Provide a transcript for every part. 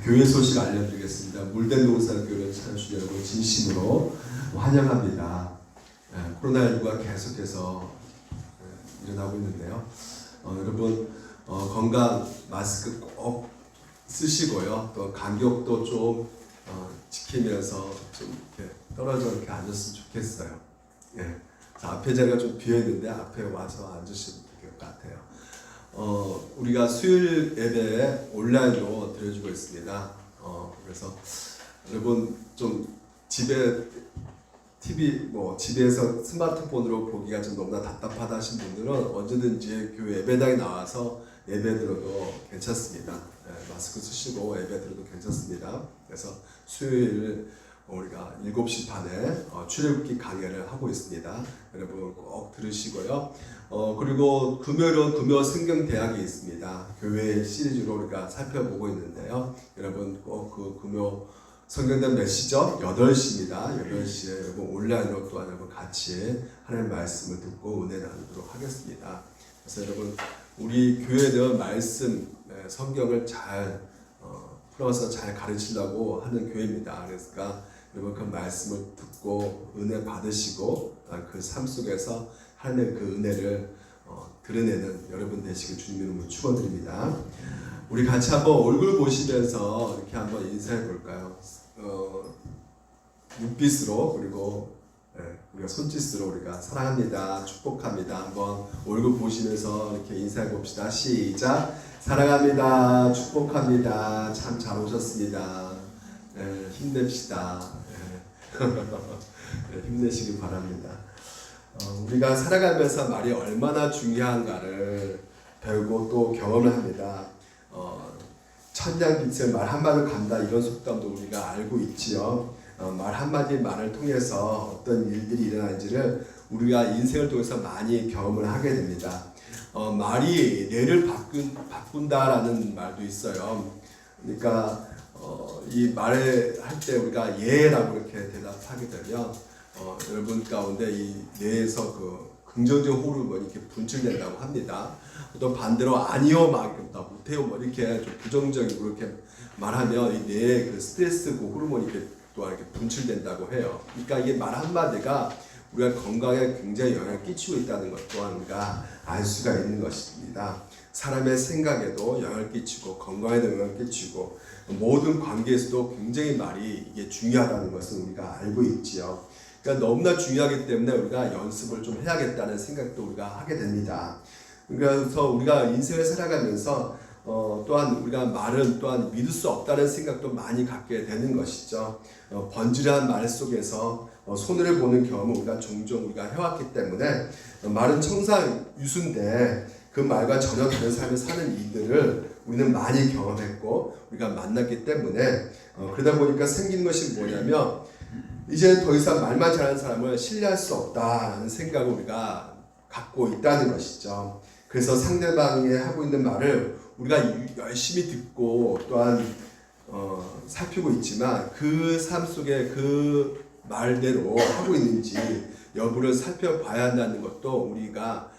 교회 소식 알려드리겠습니다. 물된 동산 교회를 찾아주신 여러분 진심으로 환영합니다. 코로나19가 계속해서 일어나고 있는데요. 여러분 건강 마스크 꼭 쓰시고요. 또 간격도 좀 지키면서 좀 이렇게 떨어져 이렇게 앉았으면 좋겠어요. 자, 앞에 자리가 좀 비어 있는데 앞에 와서 앉으시면 될 것 같아요. 우리가 수요일 예배 온라인으로 드려주고 있습니다. 그래서 여러분 좀 집에 TV 집에서 스마트폰으로 보기가 좀 너무나 답답하다 하신 분들은 언제든지 교회 예배당에 나와서 예배 드려도 괜찮습니다. 마스크 쓰시고 예배 드려도 괜찮습니다. 그래서 수요일 우리가 7시 반에 출애굽기 강해를 하고 있습니다. 여러분 꼭 들으시고요. 그리고 금요일은 금요 성경 대학이 있습니다. 교회 시리즈로 우리가 살펴보고 있는데요. 여러분 꼭 그 금요 성경대 메시저 8시입니다. 8시에 여러분 온라인으로 또한 여러분 같이 하나님의 말씀을 듣고 은혜 나누도록 하겠습니다. 그래서 여러분 우리 교회는 말씀 성경을 잘 풀어서 잘 가르치려고 하는 교회입니다. 그러니까 여러분 그 말씀을 듣고 은혜 받으시고 그 삶 속에서 하나님의 그 은혜를 드러내는 여러분 되시길 주님 이름으로 축원드립니다. 우리 같이 한번 얼굴 보시면서 이렇게 한번 인사해 볼까요? 눈빛으로 그리고 우리가 손짓으로 우리가 사랑합니다, 축복합니다. 한번 얼굴 보시면서 이렇게 인사해 봅시다. 시작. 사랑합니다, 축복합니다. 참 잘 오셨습니다. 힘냅시다. 힘내시기 바랍니다. 우리가 살아가면서 말이 얼마나 중요한가를 배우고 또 경험을 합니다. 천냥빛을 말 한마디로 간다 이런 속담도 우리가 알고 있지요. 말 한마디 말을 통해서 어떤 일들이 일어나는지를 우리가 인생을 통해서 많이 경험을 하게 됩니다. 말이 뇌를 바꾼다라는 말도 있어요. 그러니까 이 말을 할 때 우리가 예라고 이렇게 대답하게 되면 여러분 가운데 이 뇌에서 그 긍정적 호르몬이 이렇게 분출된다고 합니다. 또 반대로 아니요, 나 못해요, 이렇게 좀 부정적이고 이렇게 말하면 이 뇌에 그 스트레스 그 호르몬이 이렇게 또 이렇게 분출된다고 해요. 그러니까 이게 말 한마디가 우리가 건강에 굉장히 영향을 끼치고 있다는 것 또한 우리가 알 수가 있는 것입니다. 사람의 생각에도 영향을 끼치고 건강에도 영향을 끼치고 모든 관계에서도 굉장히 말이 이게 중요하다는 것을 우리가 알고 있지요. 그러니까 너무나 중요하기 때문에 우리가 연습을 좀 해야겠다는 생각도 우리가 하게 됩니다. 그래서 우리가 인생을 살아가면서 또한 우리가 말은 또한 믿을 수 없다는 생각도 많이 갖게 되는 것이죠. 번지르한 말 속에서 손해를 보는 경험을 우리가 종종 우리가 해왔기 때문에 말은 청산유수인데 그 말과 전혀 다른 삶을 사는 이들을 우리는 많이 경험했고 우리가 만났기 때문에 그러다 보니까 생기는 것이 뭐냐면 이제 더 이상 말만 잘하는 사람을 신뢰할 수 없다는 생각을 우리가 갖고 있다는 것이죠. 그래서 상대방이 하고 있는 말을 우리가 열심히 듣고 또한 살피고 있지만 그 삶 속에 그 말대로 하고 있는지 여부를 살펴봐야 한다는 것도 우리가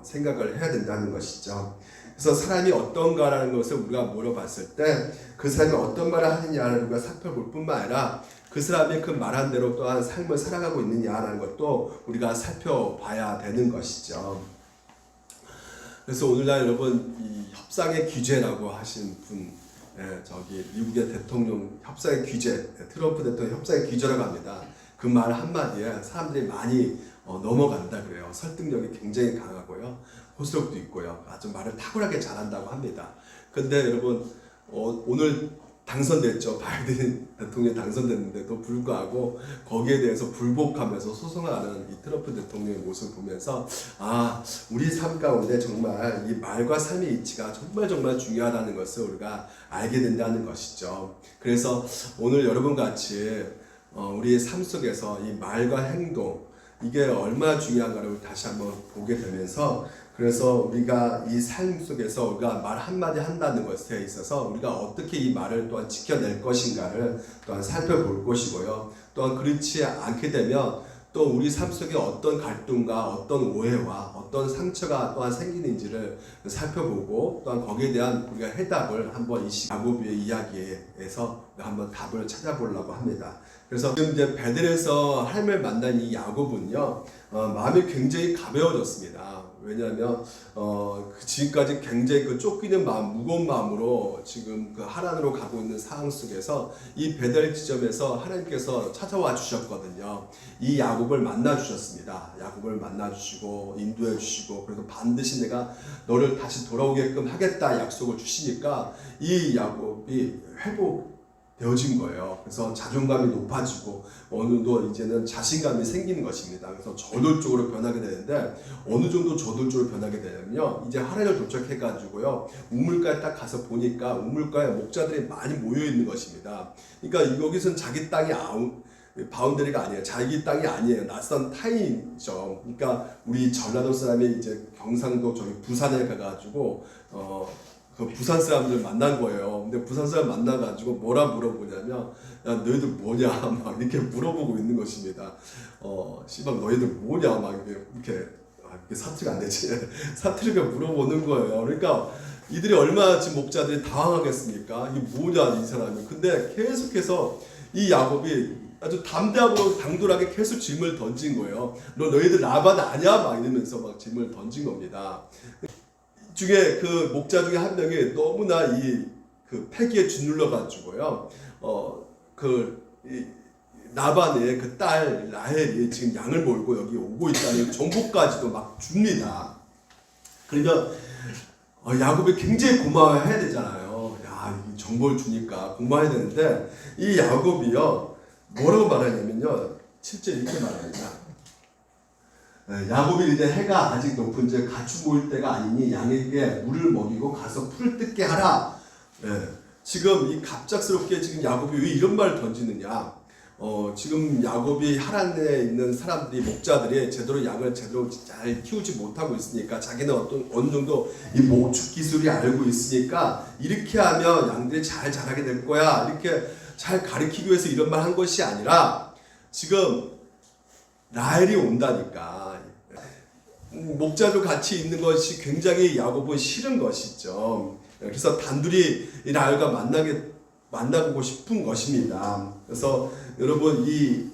생각을 해야 된다는 것이죠. 그래서 사람이 어떤가라는 것을 우리가 물어봤을 때 그 사람이 어떤 말을 하느냐를 우리가 살펴볼 뿐만 아니라 그 사람이 그 말한 대로 또한 삶을 살아가고 있느냐라는 것도 우리가 살펴봐야 되는 것이죠. 그래서 오늘날 여러분 이 협상의 규제라고 하신 분, 저기 미국의 대통령 협상의 규제, 트럼프 대통령 협상의 규제라고 합니다. 그 말 한마디에 사람들이 많이 넘어간다 그래요. 설득력이 굉장히 강하고요. 호소력도 있고요. 아주 말을 탁월하게 잘한다고 합니다. 근데 여러분 오늘 당선됐죠. 바이든 대통령이 당선됐는데도 불구하고 거기에 대해서 불복하면서 소송하는 이 트럼프 대통령의 모습을 보면서 우리 삶 가운데 정말 이 말과 삶의 이치가 정말 중요하다는 것을 우리가 알게 된다는 것이죠. 그래서 오늘 여러분 같이 우리의 삶 속에서 이 말과 행동 이게 얼마나 중요한가를 다시 한번 보게 되면서 그래서 우리가 이 삶 속에서 우리가 말 한마디 한다는 것에 있어서 우리가 어떻게 이 말을 또한 지켜낼 것인가를 또한 살펴볼 것이고요. 또한 그렇지 않게 되면 또 우리 삶 속에 어떤 갈등과 어떤 오해와 어떤 상처가 또한 생기는지를 살펴보고 또한 거기에 대한 우리가 해답을 한번 이 야고보의 이야기에서 한번 답을 찾아보려고 합니다. 그래서 지금 이제 베델에서 하나님을 만난 이 야고보는요, 마음이 굉장히 가벼워졌습니다. 왜냐하면 지금까지 굉장히 그 쫓기는 마음, 무거운 마음으로 지금 그 하란으로 가고 있는 상황 속에서 이 베델 지점에서 하나님께서 찾아와 주셨거든요. 이 야곱을 만나 주셨습니다. 야곱을 만나 주시고 인도해 주시고, 그래서 반드시 내가 너를 다시 돌아오게끔 하겠다 약속을 주시니까 이 야곱이 회복되어진 거예요. 그래서 자존감이 높아지고 어느 정도 이제는 자신감이 생기는 것입니다. 그래서 저돌적으로 변하게 되는데, 어느 정도 저돌적으로 변하게 되냐면요, 이제 하란을 도착해가지고요, 우물가에 딱 가서 보니까 우물가에 목자들이 많이 모여 있는 것입니다. 그러니까 여기서는 자기 땅이 바운더리가 아니에요. 자기 땅이 아니에요. 낯선 타인이죠. 그러니까 우리 전라도 사람이 이제 경상도 저기 부산에 가가지고 그 부산 사람들 만난 거예요. 근데 부산 사람 만나가지고 뭐라 물어보냐면, 야 너희들 뭐냐 막 이렇게 물어보고 있는 것입니다. 씨발 너희들 뭐냐 막 이렇게 사투리가 안 되지. 사투리가 물어보는 거예요. 그러니까 이들이 얼마나 지금 목자들이 당황하겠습니까? 이게 뭐냐 이 사람이. 근데 계속해서 이 야곱이 아주 담대하고 당돌하게 계속 질문을 던진 거예요. 너희들 라반 아냐 막 이러면서 막 질문을 던진 겁니다. 중에 그 목자 중에 한 명이 너무나 그 패기에 짓눌러 가지고요, 나반의 그 딸 라헬이 지금 양을 몰고 여기 오고 있다는 정보까지도 막 줍니다. 그러니까 야곱이 굉장히 고마워해야 되잖아요. 야, 이 정보를 주니까 고마워해야 되는데, 이 야곱이요 뭐라고 말하냐면요, 실제 이렇게 말합니다. 야곱이 이제 해가 아직 높은즉 가축 모일 때가 아니니 양에게 물을 먹이고 가서 풀을 뜯게 하라. 지금 이 갑작스럽게 지금 야곱이 왜 이런 말을 던지느냐? 지금 야곱이 하란에 있는 사람들이, 목자들이 제대로 양을 제대로 잘 키우지 못하고 있으니까, 자기는 어느 정도 이 목축 기술이 알고 있으니까 이렇게 하면 양들이 잘 자라게 될 거야, 이렇게 잘 가르치기 위해서 이런 말 한 것이 아니라, 지금 라헬이 온다니까. 목자도 같이 있는 것이 굉장히 야곱은 싫은 것이죠. 그래서 단둘이 이 라헬과 만나보고 싶은 것입니다. 그래서 여러분, 이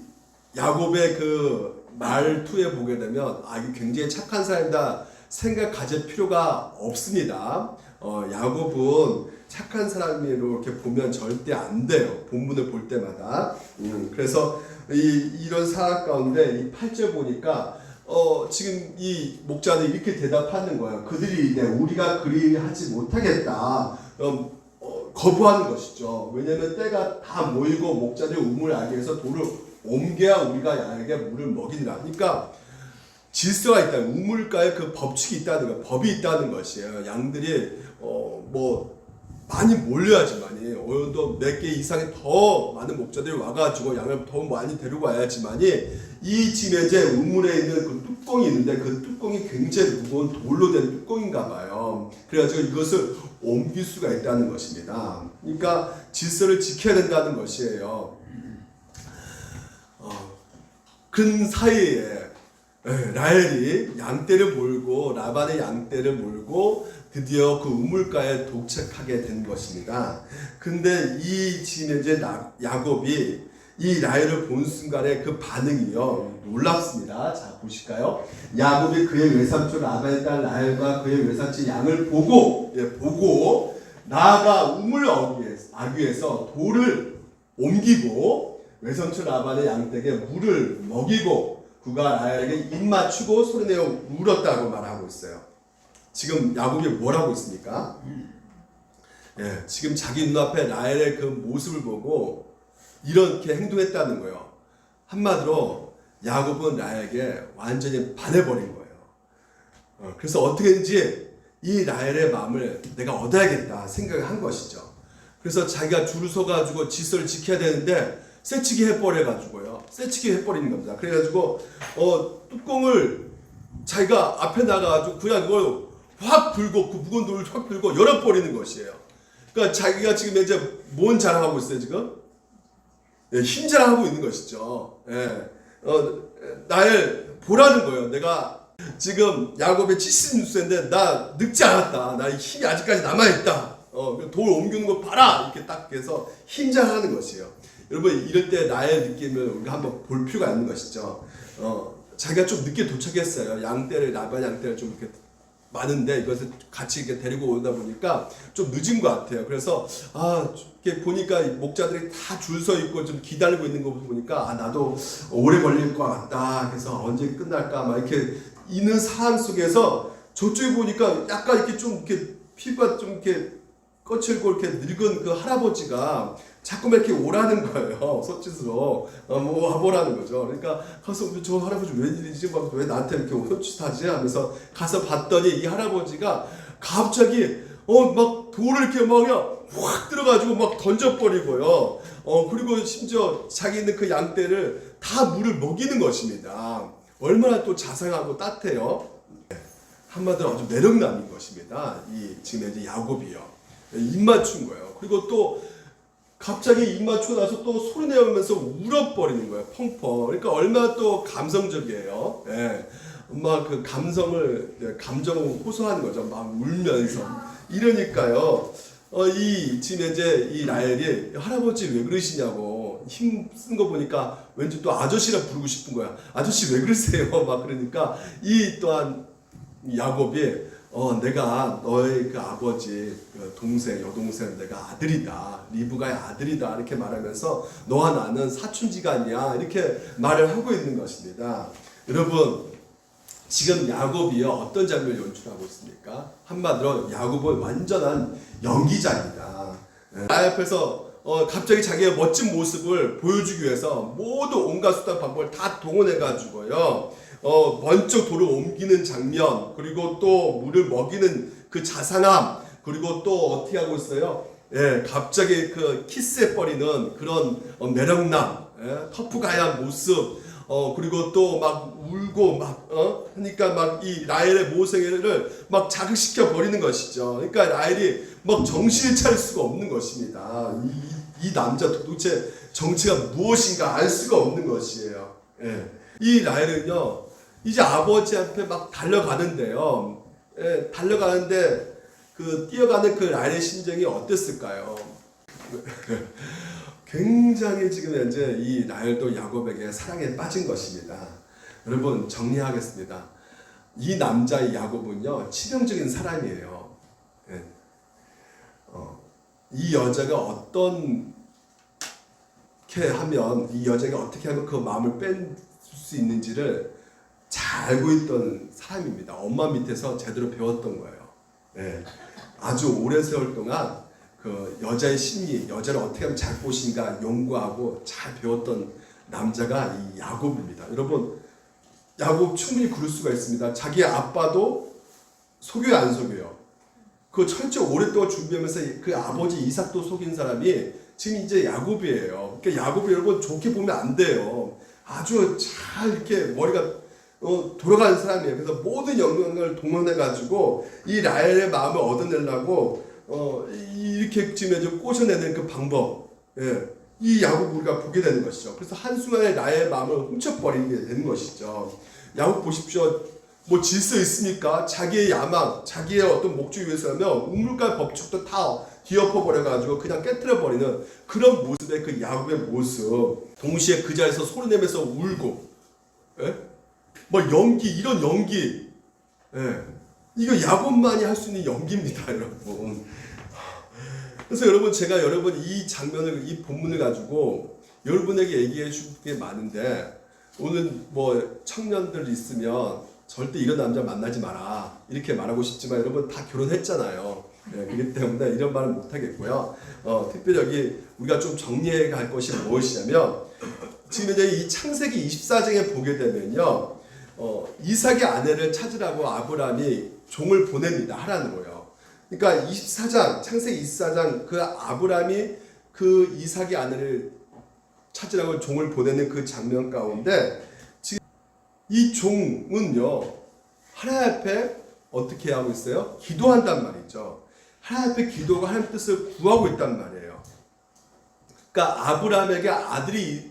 야곱의 그 말투에 보게 되면 이게 굉장히 착한 사람이다 생각 가질 필요가 없습니다. 야곱은 착한 사람으로 이렇게 보면 절대 안 돼요. 본문을 볼 때마다. 그래서 이런 상황 가운데 이 8절 보니까 지금 이 목자들이 이렇게 대답하는 거예요. 그들이 우리가 그리하지 못하겠다. 거부하는 것이죠. 왜냐하면 때가 다 모이고 목자들이 우물 안에서 돌을 옮겨야 우리가 양에게 물을 먹이니라. 그러니까 질서가 있다. 우물가에 그 법칙이 있다는 거, 법이 있다는 것이에요. 양들이 많이 몰려야지만이, 어느 정도 몇 개 이상의 더 많은 목자들이 와가지고 양을 더 많이 데리고 와야지만이, 이 지금 이제 우물에 있는 그 뚜껑이 있는데 그 뚜껑이 굉장히 무거운 돌로 된 뚜껑인가 봐요. 그래가지고 이것을 옮길 수가 있다는 것입니다. 그러니까 질서를 지켜야 된다는 것이에요. 그 사이에 라헬이 양떼를 몰고, 라반의 양떼를 몰고 드디어 그 우물가에 도착하게 된 것입니다. 근데 이 지금 이제 야곱이 이 라헬을 본 순간에 그 반응이요 놀랍습니다. 자, 보실까요? 야곱이 그의 외삼촌 라반의 딸 라헬과 그의 외삼촌 양을 보고 나아가 우물 아귀에서 돌을 옮기고 외삼촌 라반의 양떼에게 물을 먹이고 그가 라헬에게 입 맞추고 소리내어 울었다고 말하고 있어요. 지금 야곱이 뭘 하고 있습니까? 지금 자기 눈앞에 라헬의 그 모습을 보고 이렇게 행동했다는 거예요. 한마디로 야곱은 라헬에게 완전히 반해버린 거예요. 그래서 어떻게든지 이 라헬의 마음을 내가 얻어야겠다 생각을 한 것이죠. 그래서 자기가 줄을 서가지고 질서를 지켜야 되는데 새치기 해버려가지고요. 새치기 해버리는 겁니다. 그래가지고 뚜껑을 자기가 앞에 나가가지고 그냥 그걸 확 들고, 그 무거운 돌을 확 들고 열어버리는 것이에요. 그러니까 자기가 지금 이제 뭔 자랑하고 있어요, 지금? 힘 자랑하고 있는 것이죠. 나를 보라는 거예요. 내가 지금 야곱의 70세인데 나 늙지 않았다. 나 힘이 아직까지 남아있다. 돌 옮기는 거 봐라. 이렇게 딱 해서 힘장하는 것이에요. 여러분 이럴 때 나의 느낌을 우리가 한번 볼 필요가 있는 것이죠. 자기가 좀 늦게 도착했어요. 양떼를 라반 양떼를 좀 이렇게 많은데 이것을 같이 이렇게 데리고 오다 보니까 좀 늦은 것 같아요. 그래서 이렇게 보니까 목자들이 다 줄 서 있고 좀 기다리고 있는 거 보니까 나도 오래 걸릴 것 같다. 그래서 언제 끝날까 막 이렇게 있는 상황 속에서 저쪽에 보니까 약간 이렇게 좀 이렇게 피부가 좀 이렇게 거칠고 이렇게 늙은 그 할아버지가 자꾸만 이렇게 오라는 거예요. 손짓으로 뭐 와보라는 거죠. 그러니까 가서 저 할아버지 웬일이지? 막 왜 나한테 이렇게 손짓하지? 하면서 가서 봤더니 이 할아버지가 갑자기 막 돌을 이렇게 막 그냥 확 들어가지고 막 던져버리고요. 그리고 심지어 자기 있는 그 양떼를 다 물을 먹이는 것입니다. 얼마나 또 자상하고 따뜻해요. 한마디로 아주 매력남인 것입니다. 이 지금 이제 야곱이요. 입 맞춘 거예요. 그리고 또 갑자기 입 맞추고 나서 또 소리 내면서 울어버리는 거예요. 펑펑. 그러니까 얼마나 또 감성적이에요. 막 그 감정을 호소하는 거죠. 막 울면서. 이러니까요. 지금 이제 이 라헬이 할아버지 왜 그러시냐고 힘 쓴 거 보니까 왠지 또 아저씨라 부르고 싶은 거야. 아저씨 왜 그러세요? 막 그러니까 이 또한 야곱이 내가 너의 그 아버지 그 동생 여동생 내가 아들이다. 리브가의 아들이다. 이렇게 말하면서 너와 나는 사촌지간이야. 이렇게 말을 하고 있는 것입니다. 여러분 지금 야곱이요 어떤 장면을 연출하고 있습니까? 한마디로 야곱은 완전한 연기자입니다. 나 옆에서 갑자기 자기의 멋진 모습을 보여주기 위해서 모두 온갖 수단 방법을 다 동원해 가지고요. 먼저 돌을 옮기는 장면, 그리고 또 물을 먹이는 그 자상함, 그리고 또 어떻게 하고 있어요? 갑자기 그 키스해버리는 그런 매력남, 터프가이한 모습, 그리고 또 막 울고 하니까 막 이 라헬의 모성애를 막 자극시켜 버리는 것이죠. 그러니까 라헬이 막 정신을 차릴 수가 없는 것입니다. 이 남자 도대체 정체가 무엇인가 알 수가 없는 것이에요. 이 라헬은요, 이제 아버지한테 막 달려가는데요. 달려가는데 그 뛰어가는 그 라헬의 심정이 어땠을까요? 굉장히 지금 현재 이 라헬도 야곱에게 사랑에 빠진 것입니다. 여러분 정리하겠습니다. 이 남자의 야곱은요 치명적인 사람이에요. 이 여자가 어떻게 하면 이 여자가 어떻게 하면 그 마음을 뺄 수 있는지를 잘 알고 있던 사람입니다. 엄마 밑에서 제대로 배웠던 거예요. 아주 오랜 세월 동안 그 여자의 심리, 여자를 어떻게 하면 잘 꼬신가 연구하고 잘 배웠던 남자가 이 야곱입니다. 여러분, 야곱 충분히 그럴 수가 있습니다. 자기 아빠도 속여요, 안 속여요? 그 철저히 오랫동안 준비하면서 그 아버지 이삭도 속인 사람이 지금 이제 야곱이에요. 그러니까 야곱이 여러분 좋게 보면 안 돼요. 아주 잘 이렇게 머리가 돌아가는 사람이에요. 그래서 모든 영역을 동원해가지고 이 라헬의 마음을 얻어내려고 이렇게 지금 꼬셔내는 그 방법, 이 야곱 우리가 보게 되는 것이죠. 그래서 한순간에 나의 마음을 훔쳐버리게 되는 것이죠. 야곱 보십시오. 뭐 질서 있습니까? 자기의 야망, 자기의 어떤 목적을 위해서라면 우물가 법칙도 다 뒤엎어버려가지고 그냥 깨트려버리는 그런 모습의 그 야곱의 모습. 동시에 그 자리에서 소리 내면서 울고, 뭐 연기, 이런 연기, 이거 야곱만이 할 수 있는 연기입니다, 여러분. 그래서 여러분 제가 여러분 이 장면을 이 본문을 가지고 여러분에게 얘기해 줄 게 많은데 오늘 뭐 청년들 있으면 절대 이런 남자 만나지 마라 이렇게 말하고 싶지만 여러분 다 결혼했잖아요. 그렇기 때문에 이런 말은 못 하겠고요. 특별히 여기 우리가 좀 정리해 갈 것이 무엇이냐면 지금 이제 이 창세기 24장에 보게 되면요. 이삭의 아내를 찾으라고 아브라함이 종을 보냅니다. 하라는거요. 그러니까 24장, 창세기 24장 그 아브라함이 그 이삭의 아내를 찾으라고 종을 보내는 그 장면 가운데 지금 이 종은요. 하나님 앞에 어떻게 하고 있어요? 기도한단 말이죠. 하나님 앞에 기도가 하나님 뜻을 구하고 있단 말이에요. 그러니까 아브라함에게 아들이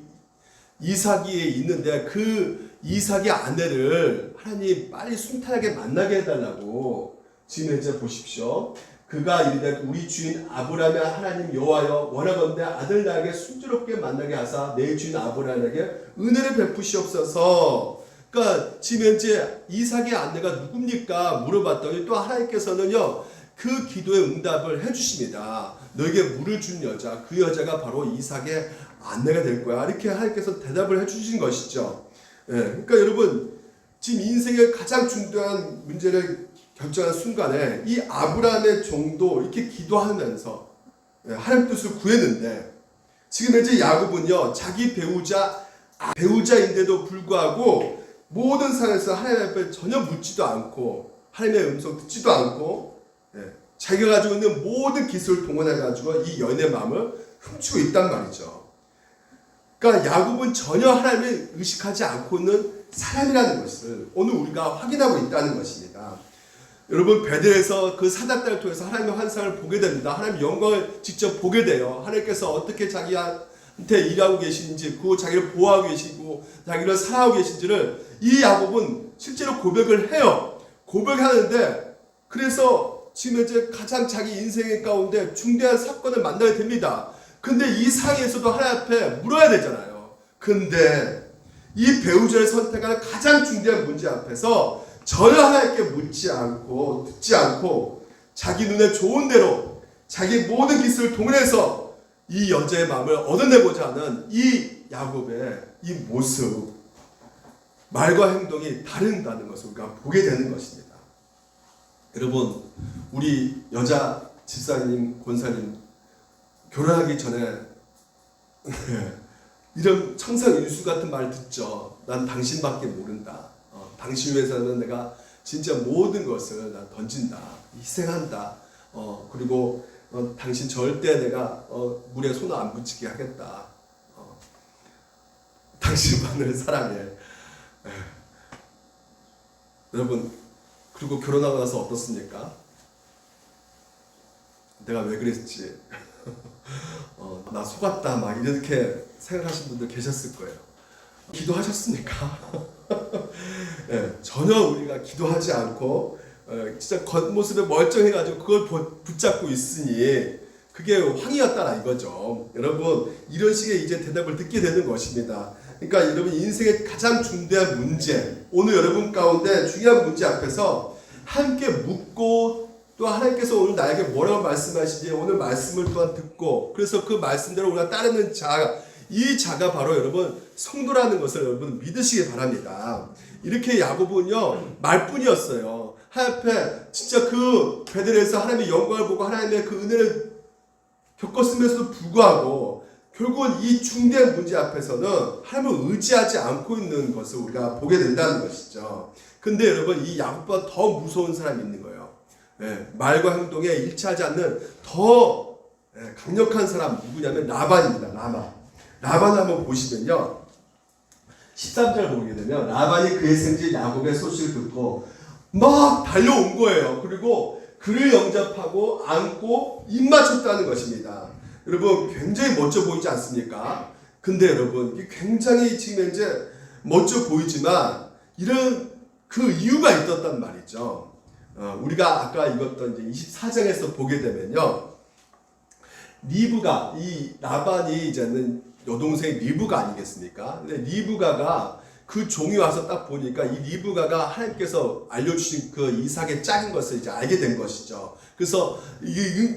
이삭이 있는데 그 이삭의 아내를 하나님 빨리 순탄하게 만나게 해달라고 지금 이제 보십시오. 그가 이르되 우리 주인 아브라함의 하나님 여호와여 원하건대 아들 나에게 순조롭게 만나게 하사 내 주인 아브라함에게 은혜를 베푸시옵소서. 그러니까 지금 현재 이삭의 아내가 누굽니까 물어봤더니 또 하나님께서는요 그 기도의 응답을 해주십니다. 너에게 물을 준 여자, 그 여자가 바로 이삭의 아내가 될 거야. 이렇게 하나님께서 대답을 해주신 것이죠. 예, 그러니까 여러분 지금 인생의 가장 중요한 문제를 결정한 순간에 이 아브라함의 종도 이렇게 기도하면서 하나님 뜻을 구했는데 지금 현재 야곱은요 자기 배우자인데도 불구하고 모든 상황에서 하나님 앞에 전혀 묻지도 않고 하나님의 음성 듣지도 않고 자기가 가지고 있는 모든 기술을 동원해가지고 이 여인의 마음을 훔치고 있단 말이죠. 그러니까 야곱은 전혀 하나님을 의식하지 않고 있는 사람이라는 것을 오늘 우리가 확인하고 있다는 것입니다. 여러분 베델에서 그 사닥다리를 통해서 하나님의 환상을 보게 됩니다. 하나님의 영광을 직접 보게 돼요. 하나님께서 어떻게 자기한테 일하고 계시는지, 그 자기를 보호하고 계시고 자기를 사랑하고 계신지를 이 야곱은 실제로 고백을 해요. 고백하는데 그래서 지금 현재 가장 자기 인생 가운데 중대한 사건을 만나게 됩니다. 근데 이 상황에서도 하나님 앞에 물어야 되잖아요. 근데 이 배우자를 선택하는 가장 중대한 문제 앞에서 전혀 하나님께 묻지 않고 듣지 않고 자기 눈에 좋은 대로 자기 모든 기술을 동원해서 이 여자의 마음을 얻어내고자 하는 이 야곱의 이 모습, 말과 행동이 다른다는 것을 우리가 보게 되는 것입니다. 여러분 우리 여자 집사님, 권사님 결혼하기 전에 이런 청산유수 같은 말 듣죠. 난 당신밖에 모른다. 당신 위해서는 내가 진짜 모든 것을 난 던진다. 희생한다. 그리고 당신 절대 내가 물에 손을 안 붙이게 하겠다. 당신만을 사랑해. 여러분 그리고 결혼하고 나서 어떻습니까? 내가 왜 그랬지? 나 속았다 막 이렇게 생각하시는 분들 계셨을 거예요. 기도하셨습니까? 네, 전혀 우리가 기도하지 않고 진짜 겉모습에 멀쩡해가지고 그걸 붙잡고 있으니 그게 황이었다라 이거죠. 여러분 이런 식의 이제 대답을 듣게 되는 것입니다. 그러니까 여러분 인생의 가장 중대한 문제, 오늘 여러분 가운데 중요한 문제 앞에서 함께 묻고 또 하나님께서 오늘 나에게 뭐라고 말씀하시지 오늘 말씀을 또한 듣고 그래서 그 말씀대로 우리가 따르는 자, 이 자가 바로 여러분 성도라는 것을 여러분 믿으시기 바랍니다. 이렇게 야곱은요 말뿐이었어요. 하나님 앞에 진짜 그 베델에서 하나님의 영광을 보고 하나님의 그 은혜를 겪었음에도 불구하고 결국은 이 중대한 문제 앞에서는 하나님을 의지하지 않고 있는 것을 우리가 보게 된다는 것이죠. 근데 여러분 이 야곱보다 더 무서운 사람이 있는 거예요. 말과 행동에 일치하지 않는 더 강력한 사람 누구냐면 라반입니다. 라반을 한번 보시면요 13절 보게 되면 라반이 그의 생지 야곱의 소식을 듣고 막 달려온 거예요. 그리고 그를 영접하고 안고 입 맞췄다는 것입니다. 여러분 굉장히 멋져 보이지 않습니까? 근데 여러분 굉장히 지금 현재 멋져 보이지만 이런 그 이유가 있었단 말이죠. 우리가 아까 읽었던 이제 24장에서 보게 되면요 리브가 이 라반이 이제는 여동생 리브가 아니겠습니까? 근데 리브가가 그 종이 와서 딱 보니까 이 리브가가 하나님께서 알려주신 그 이삭의 짝인 것을 이제 알게 된 것이죠. 그래서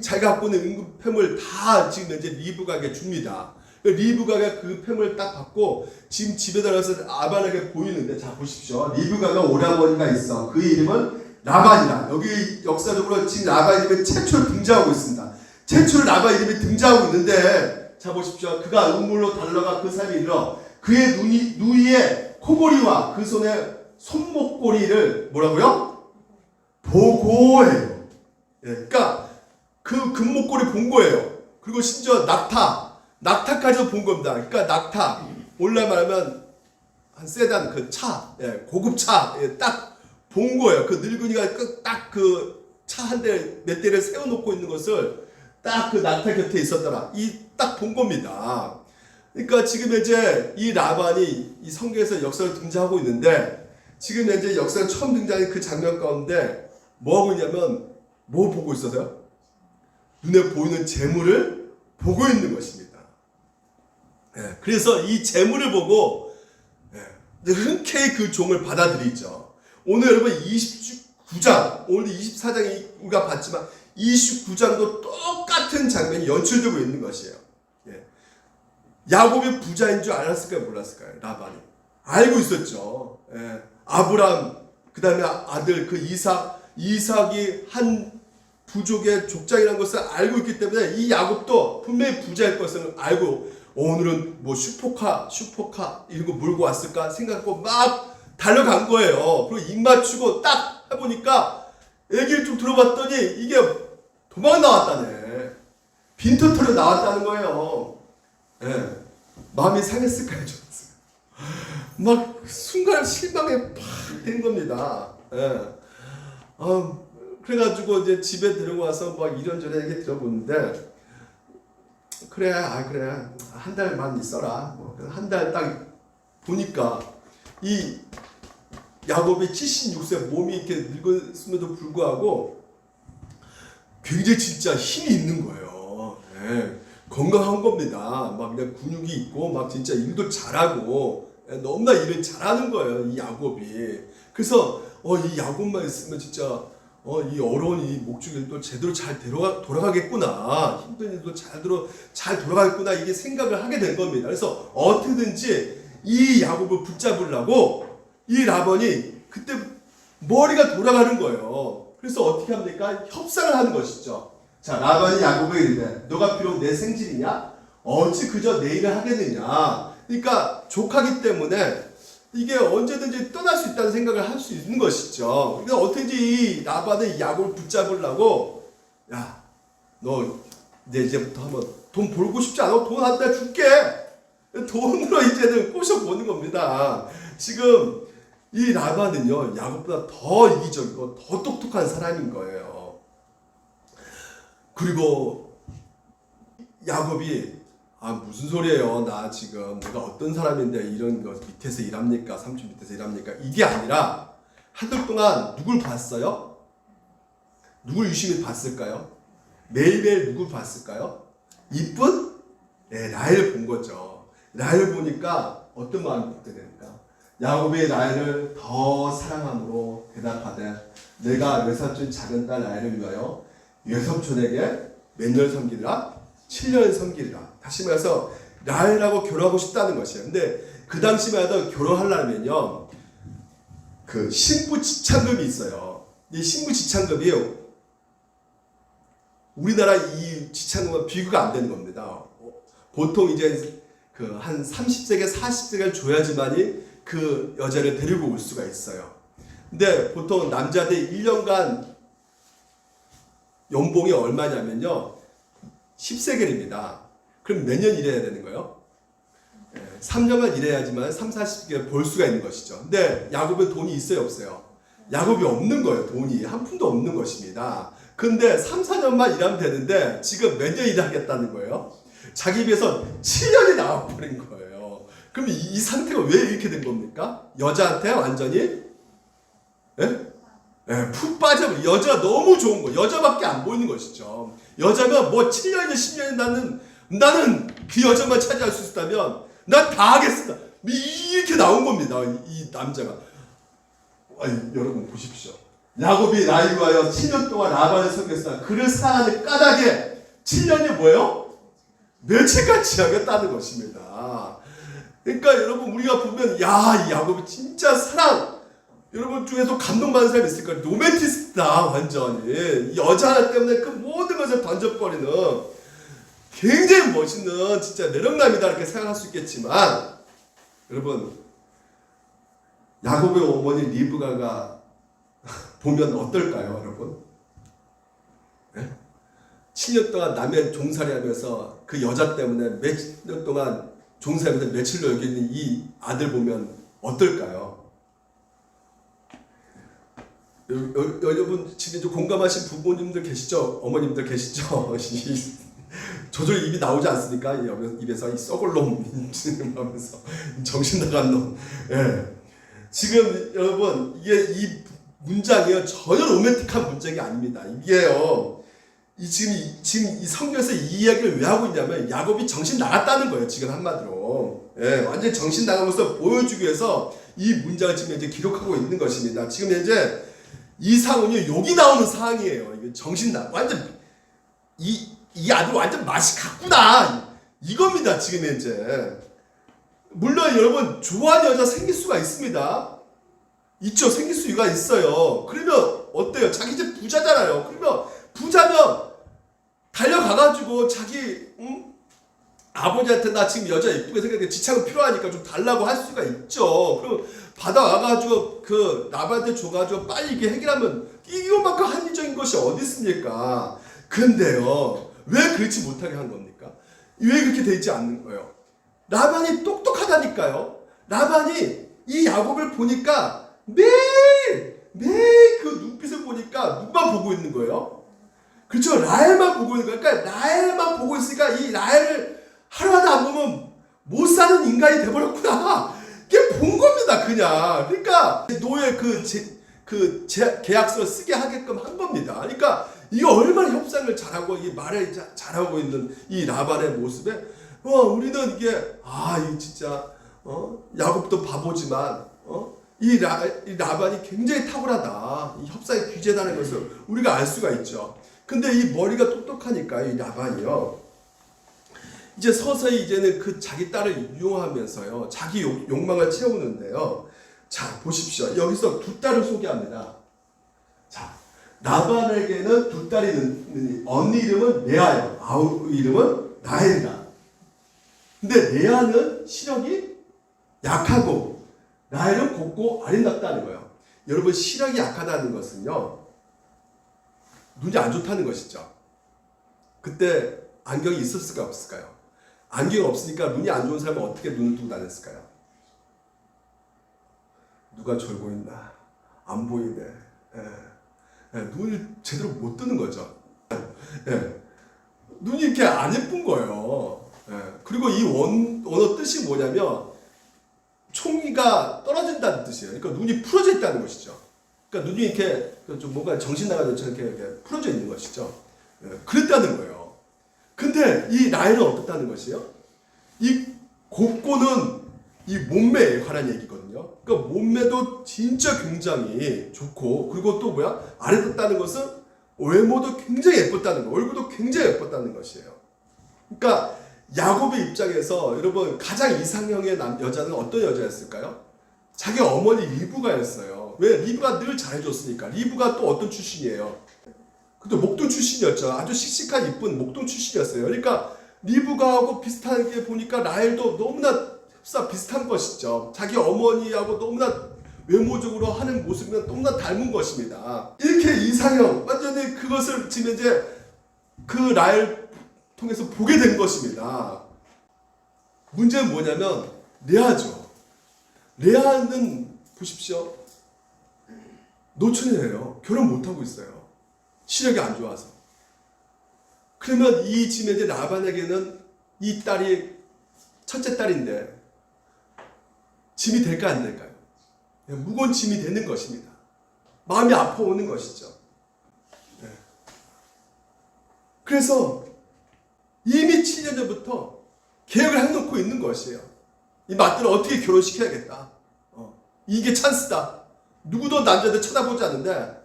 자기가 갖고 있는 은급팸을 다 지금 이제 리브가에게 줍니다. 리브가가 그 팸을 딱 받고 지금 집에 들어가서 라반에게 보이는데 자 보십시오. 리브가가 오라버니가 있어. 그 이름은 라반이다. 여기 역사적으로 지금 라반 이름이 최초로 등장하고 있습니다. 최초로 라반 이름이 등장하고 있는데 자 보십시오. 그가 음물로 달러가 그 사람이 이르러 그의 누이의 코골이와 그 손의 손목고리를 뭐라고요? 보고해요. 그러니까 그 금목고리 본 거예요. 그리고 심지어 낙타까지도 본 겁니다. 그러니까 낙타 오늘날 말하면 한 세단 그 차, 고급차 딱 본 거예요. 그 늙은이가 딱 그 차 한 대 몇 대를 세워놓고 있는 것을 딱 그 낙타 곁에 있었더라. 이 딱 본 겁니다. 그러니까 지금 이제 이 라반이 이 성경에서 역사를 등장하고 있는데 지금 이제 역사에 처음 등장한 그 장면 가운데 뭐 하고 있냐면 뭐 보고 있어서요? 눈에 보이는 재물을 보고 있는 것입니다. 예, 그래서 이 재물을 보고 흔쾌히 그 종을 받아들이죠. 오늘 여러분 29장, 오늘 24장이 우리가 봤지만 29장도 똑같은 장면이 연출되고 있는 것이에요. 예. 야곱이 부자인 줄 알았을까요? 몰랐을까요? 라반이. 알고 있었죠. 예. 아브람, 그 다음에 아들 그 이삭이 한 부족의 족장이라는 것을 알고 있기 때문에 이 야곱도 분명히 부자일 것을 알고 오늘은 뭐 슈퍼카 이런 거 몰고 왔을까 생각하고 막 달려간 거예요. 그리고 입 맞추고 딱 해보니까 얘기를 좀 들어봤더니 이게 도망 나왔다네. 빈털터리 나왔다는 거예요. 예. 마음이 상했을까요? 막 순간 실망에 팍 된 겁니다. 예. 그래가지고 이제 집에 데려와서 막 이런저런 얘기 들어보는데 그래 한 달만 있어라. 뭐 한 달 딱 보니까 이 야곱이 76세 몸이 이렇게 늙었음에도 불구하고 굉장히 진짜 힘이 있는 거예요. 예. 건강한 겁니다. 막 그냥 근육이 있고 막 진짜 일도 잘하고 너무나 일을 잘하는 거예요. 이 야곱이. 그래서 이 야곱만 있으면 진짜 이 어려운 이 목축 일도 제대로 잘 돌아가겠구나. 힘든 일도 잘 돌아가겠구나. 이게 생각을 하게 된 겁니다. 그래서 어떻게든지 이 야곱을 붙잡으려고 이 라반이 그때 머리가 돌아가는 거예요. 그래서 어떻게 합니까? 협상을 하는 것이죠. 자, 라반이 야곱에게 이르되 너가 비록 내 생질이냐? 어찌 그저 내 일을 하겠느냐? 그러니까 조카기 때문에 이게 언제든지 떠날 수 있다는 생각을 할 수 있는 것이죠. 그러니까 어떻게든지 이 라반은 야곱을 붙잡으려고 야, 너 이제부터 한번 돈 벌고 싶지 않아? 돈 한 달 줄게. 돈으로 이제는 꼬셔보는 겁니다. 지금 이 라반은요 야곱보다 더 이기적이고 더 똑똑한 사람인 거예요. 그리고 야곱이 무슨 소리예요? 나 지금 내가 어떤 사람인데 이런 거 밑에서 일합니까? 삼촌 밑에서 일합니까? 이게 아니라 한 달 동안 누굴 봤어요? 누굴 유심히 봤을까요? 매일매일 누굴 봤을까요? 이쁜 라헬을 본 거죠. 라헬을 보니까 어떤 마음이 먹게 됩니까? 야곱이 라헬을 더 사랑함으로 대답하되 내가 외삼촌 작은 딸 라헬을 위하여 외삼촌에게 몇 년 섬기리라? 7년 섬기리라. 다시 말해서 라헬하고 결혼하고 싶다는 것이에요. 근데 그 당시만 해도 결혼하려면요 그 신부 지창금이 있어요. 이 신부 지창금이 우리나라 이 지창금은 비교가 안 되는 겁니다. 보통 이제 그 한 30세계 40세계를 줘야지만이 그 여자를 데리고 올 수가 있어요. 근데 보통 남자들이 1년간 연봉이 얼마냐면요 10세겔입니다. 그럼 몇 년 일해야 되는 거예요? 3년간 일해야지만 30-40세겔 벌 수가 있는 것이죠. 근데 야곱은 돈이 있어요 없어요? 야곱이 없는 거예요. 돈이 한 푼도 없는 것입니다. 근데 3-4년만 일하면 되는데 지금 몇 년 일하겠다는 거예요? 자기 입에서 7년이 나와버린 거예요. 그럼 이 상태가 왜 이렇게 된 겁니까? 여자한테 완전히 푹 빠져. 여자가 너무 좋은 거. 여자밖에 안 보이는 것이죠. 여자가 뭐 7년이나 10년이 나는 그 여자만 차지할 수 있다면 난 다 하겠습니다. 이렇게 나온 겁니다. 이 남자가. 여러분 보십시오. 야곱이 라헬을 위하여 7년 동안 라반을 섬겼으나 그를 사랑하는 까닭에 7년이 뭐예요? 며칠같이 하겠다는 것입니다. 그러니까 여러분 우리가 보면 이 야곱이 진짜 사랑 여러분 중에서 감동받는 사람이 있을 거예요. 로맨티스트다 완전히. 여자 하나 때문에 그 모든 것을 던져버리는 굉장히 멋있는 진짜 매력남이다 이렇게 생각할 수 있겠지만 여러분 야곱의 어머니 리브가가 보면 어떨까요 여러분? 7년 동안 남의 종살이 하면서 그 여자 때문에 몇 년 동안 종살이하면서 며칠로 여기 있는 이 아들 보면 어떨까요? 여러분 집에 좀 공감하신 부모님들 계시죠? 어머님들 계시죠? 저절로 입이 나오지 않습니까? 입에서 이 썩을 놈 하면서 정신 나간 놈. 예. 지금 여러분 이게 이 문장이요 전혀 로맨틱한 문장이 아닙니다. 이게요 지금 이 성경에서 이 이야기를 왜 하고 있냐면 야곱이 정신 나갔다는 거예요. 지금 한마디로 완전히 정신 나가면서 보여주기 위해서 이 문장을 지금 이제 기록하고 있는 것입니다. 지금 현재 이 상황이 욕이 나오는 상황이에요. 이게 정신 나 완전 이 아들 완전 맛이 갔구나 이겁니다. 지금 현재 물론 여러분 좋아하는 여자 생길 수가 있습니다. 있죠. 생길 수가 있어요. 그러면 어때요? 자기 이제 부자잖아요. 그러면 부자면 달려가가지고 자기 아버지한테 나 지금 여자 이쁘게 생겼는데 지창은 필요하니까 좀 달라고 할 수가 있죠. 그럼 받아와가지고 그 라반한테 줘가지고 빨리 이게 해결하면 이거만큼 합리적인 것이 어디 있습니까? 근데요 왜 그렇지 못하게 한 겁니까? 왜 그렇게 되지 않는 거예요? 라반이 똑똑하다니까요. 라반이 이 야곱을 보니까 매일 그 눈빛을 보니까 누구만 보고 있는 거예요? 그렇죠. 라헬만 보고 있는 거예요. 그러니까 라헬만 보고 있으니까 이 라헬을 하루하루 안 보면 못 사는 인간이 돼버렸구나. 이게 본 겁니다. 그냥. 그러니까 노예 그 계약서를 쓰게 하게끔 한 겁니다. 그러니까 이거 얼마나 협상을 잘하고 이 말을 잘하고 있는 이 라반의 모습에 우리는 이게 이 진짜 야곱도 바보지만 이 라반이 굉장히 탁월하다. 이 협상의 귀재다는 것을 우리가 알 수가 있죠. 근데 이 머리가 똑똑하니까 이 라반이요. 이제 서서히 이제는 그 자기 딸을 이용하면서요. 자기 욕망을 채우는데요. 자, 보십시오. 여기서 두 딸을 소개합니다. 자, 라반에게는 두 딸이 있는 언니 이름은 레아예요. 아우 이름은 라헬이다. 근데 레아는 시력이 약하고 라헬은 곱고 아름답다는 거예요. 여러분 시력이 약하다는 것은요. 눈이 안 좋다는 것이죠. 그때 안경이 있었을까 없을까요? 안경이 없으니까 눈이 안 좋은 사람은 어떻게 눈을 뜨고 다녔을까요? 누가 졸고 있나? 안 보이네. 눈을 제대로 못 뜨는 거죠. 눈이 이렇게 안 예쁜 거예요. 그리고 이 원어 뜻이 뭐냐면 총이가 떨어진다는 뜻이에요. 그러니까 눈이 풀어져 있다는 것이죠. 그러니까 눈이 이렇게 좀 뭔가 정신 나가는 것처럼 이렇게 풀어져 있는 것이죠. 그랬다는 거예요. 근데 이 라헬은 어떻다는 것이에요? 이 곱고는 이 몸매에 관한 얘기거든요. 그러니까 몸매도 진짜 굉장히 좋고 그리고 또 뭐야? 아름답다는 것은 외모도 굉장히 예뻤다는 거, 얼굴도 굉장히 예뻤다는 것이에요. 그러니까 야곱의 입장에서 여러분 가장 이상형의 여자는 어떤 여자였을까요? 자기 어머니 리브가였어요. 왜? 리브가 늘 잘해줬으니까. 리브가 또 어떤 출신이에요? 그때 목동 출신이었죠. 아주 씩씩한 이쁜 목동 출신이었어요. 그러니까 리브가하고 비슷하게 보니까 라헬도 너무나 흡사 비슷한 것이죠. 자기 어머니하고 너무나 외모적으로 하는 모습은 너무나 닮은 것입니다. 이렇게 이상형 완전히 그것을 지금 이제 그 라헬 통해서 보게 된 것입니다. 문제는 뭐냐면 레아죠. 레아는 보십시오. 노처녀예요. 결혼 못하고 있어요. 시력이 안 좋아서. 그러면 이 지금 이제 라반에게는 이 딸이 첫째 딸인데 짐이 될까 안 될까요? 무거운 짐이 되는 것입니다. 마음이 아파오는 것이죠. 그래서 이미 7년 전부터 계획을 해놓고 있는 것이에요. 이 맞들을 어떻게 결혼시켜야겠다. 이게 찬스다. 누구도 남자들 쳐다보지 않는데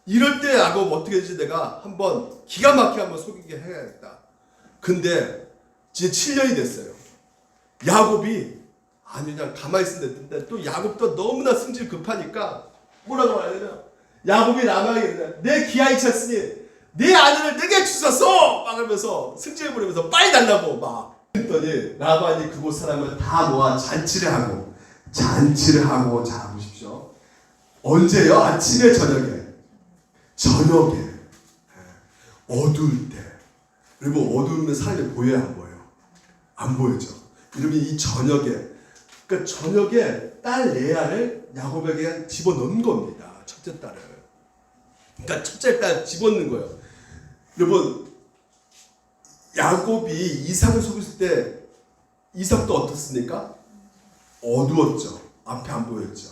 이럴 때 야곱 어떻게 되지 내가 한번 기가 막히게 한번 속이게 해야겠다. 근데 이제 7년이 됐어요. 야곱이 그냥 가만히 있는데 또 야곱도 너무나 승질 급하니까 뭐라고 말하냐면 야곱이 라반에게 내 기한이 찼으니 내 아들을 내게 주소서 막 하면서 승질 부리면서 빨리 달라고 막 그랬더니 라반이 그곳 사람을 다 모아 잔치를 하고 자 보십시오. 언제요? 아침에 저녁에 어두울 때. 여러분 어두우면 사람이 보여요 안 보여요? 안 보이죠. 여러분 이 그러니까 저녁에 딸 레아를 야곱에게 집어넣은 겁니다. 첫째 딸을. 그러니까 첫째 딸 집어넣는 거예요. 여러분 야곱이 이삭을 속였을 때 이삭도 어떻습니까? 어두웠죠. 앞에 안 보였죠.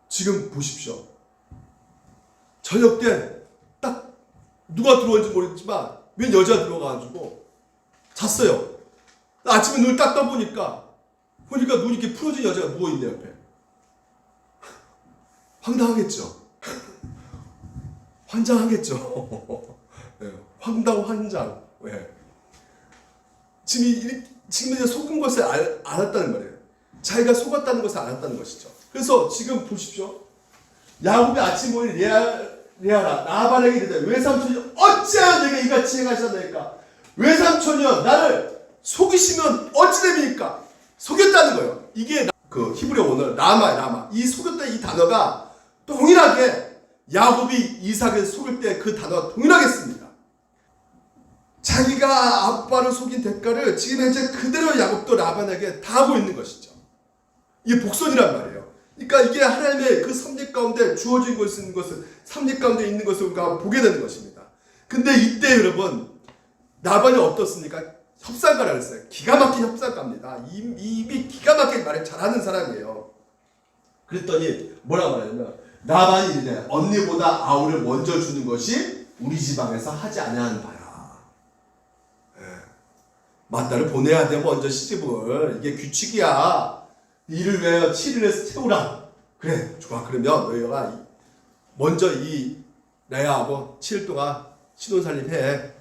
지금 보십시오. 저녁 때 딱 누가 들어온지 모르겠지만 웬 여자 들어가가지고 잤어요. 아침에 눈을 딱 떠보니까 눈이 이렇게 풀어진 여자가 누워있네 옆에. 황당하겠죠. 환장하겠죠. 네, 환장. 왜? 지금 이제 속은 것을 알았다는 말이에요. 자기가 속았다는 것을 알았다는 것이죠. 그래서 지금 보십시오. 야곱이 아침 모인 레아라 라반에게 이르되 외삼촌이 어찌하여 내게 이같이 행하셨나이까? 외삼촌이여 나를 속이시면 어찌 됩니까? 속였다는 거예요. 이게 그 히브리어 오늘 라마 이 속였다 이 단어가 동일하게 야곱이 이삭을 속일 때 그 단어가 동일하게 씁니다. 자기가 아빠를 속인 대가를 지금 현재 그대로 야곱도 라반에게 당하고 있는 것이죠. 이게 복선이란 말이에요. 그러니까 이게 하나님의 그 섭리 가운데 주어진 것을 섭리 가운데 있는 것을 우리가 보게 되는 것입니다. 근데 이때 여러분 라반이 어떻습니까? 협상가라고 했어요. 기가 막힌 협상가입니다. 입이 기가 막히게 말을 잘하는 사람이에요. 그랬더니 뭐라고 말하냐면 라반이 이르되 언니보다 아우를 먼저 주는 것이 우리 지방에서 하지 아니하는 바야. 맏딸을 보내야 돼 먼저 시집을. 이게 규칙이야. 이를 위하여 7일에서 채우라. 그래 좋아. 그러면 너희가 먼저 이 레아하고 7일 동안 신혼살림 해.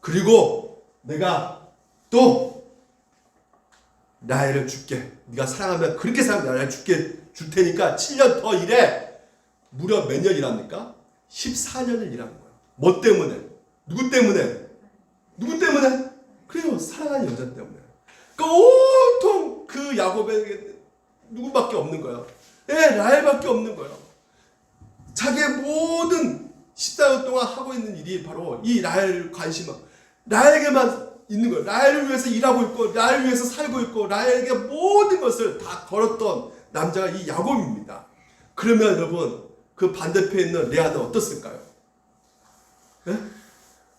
그리고 내가 또 라헬을 줄게. 네가 사랑하면 그렇게 사랑하면 라헬을 줄 테니까 7년 더 일해. 무려 몇 년 일합니까? 14년을 일하는 거예요. 뭐 때문에? 누구 때문에? 그래요. 사랑하는 여자 때문에. 그러니까 온통 그 야곱에게 누구밖에 없는 거예요. 라헬밖에 없는 거예요. 자기의 모든 14년 동안 하고 있는 일이 바로 이 라헬 관심은 라헬에게만 있는 거예요. 라헬을 위해서 일하고 있고 라헬을 위해서 살고 있고 라헬에게 모든 것을 다 걸었던 남자가 이 야곱입니다. 그러면 여러분 그 반대편에 있는 레아는 어떻을까요?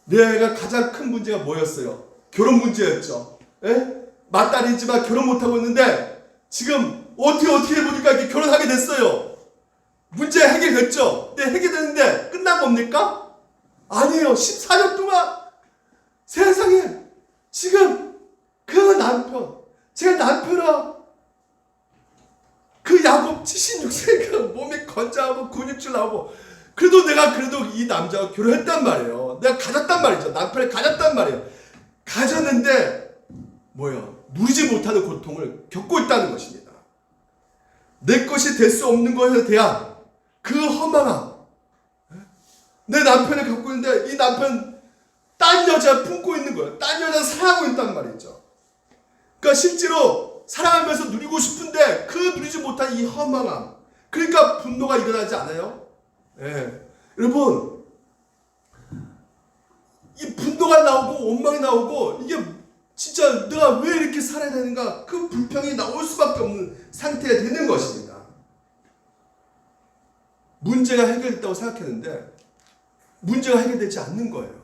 레아가 가장 큰 문제가 뭐였어요? 결혼 문제였죠. 맏딸이지만 결혼 못하고 있는데 지금 어떻게 해보니까 이렇게 결혼하게 됐어요. 문제 해결됐죠? 네, 해결됐는데 끝난 겁니까? 아니에요. 14년 동안 세상에 지금 그 남편, 제 남편아 그 야곱 76세가 몸이 건장하고 근육질 나오고 그래도 내가 이 남자와 결혼했단 말이에요. 내가 가졌단 말이죠. 남편을 가졌단 말이에요. 가졌는데 뭐예요? 누리지 못하는 고통을 겪고 있다는 것입니다. 내 것이 될 수 없는 것에 대한 그 허망함. 내 남편을 겪고 있는데 이 남편 딴 여자 품고 있는 거예요. 딴 여자 사랑하고 있단 말이죠. 그러니까 실제로 사랑하면서 누리고 싶은데 그 누리지 못한 이 허망함. 그러니까 분노가 일어나지 않아요? 여러분 이 분노가 나오고 원망이 나오고 이게 진짜 내가 왜 이렇게 살아야 되는가 그 불평이 나올 수밖에 없는 상태가 되는 것입니다. 문제가 해결됐다고 생각했는데 문제가 해결되지 않는 거예요.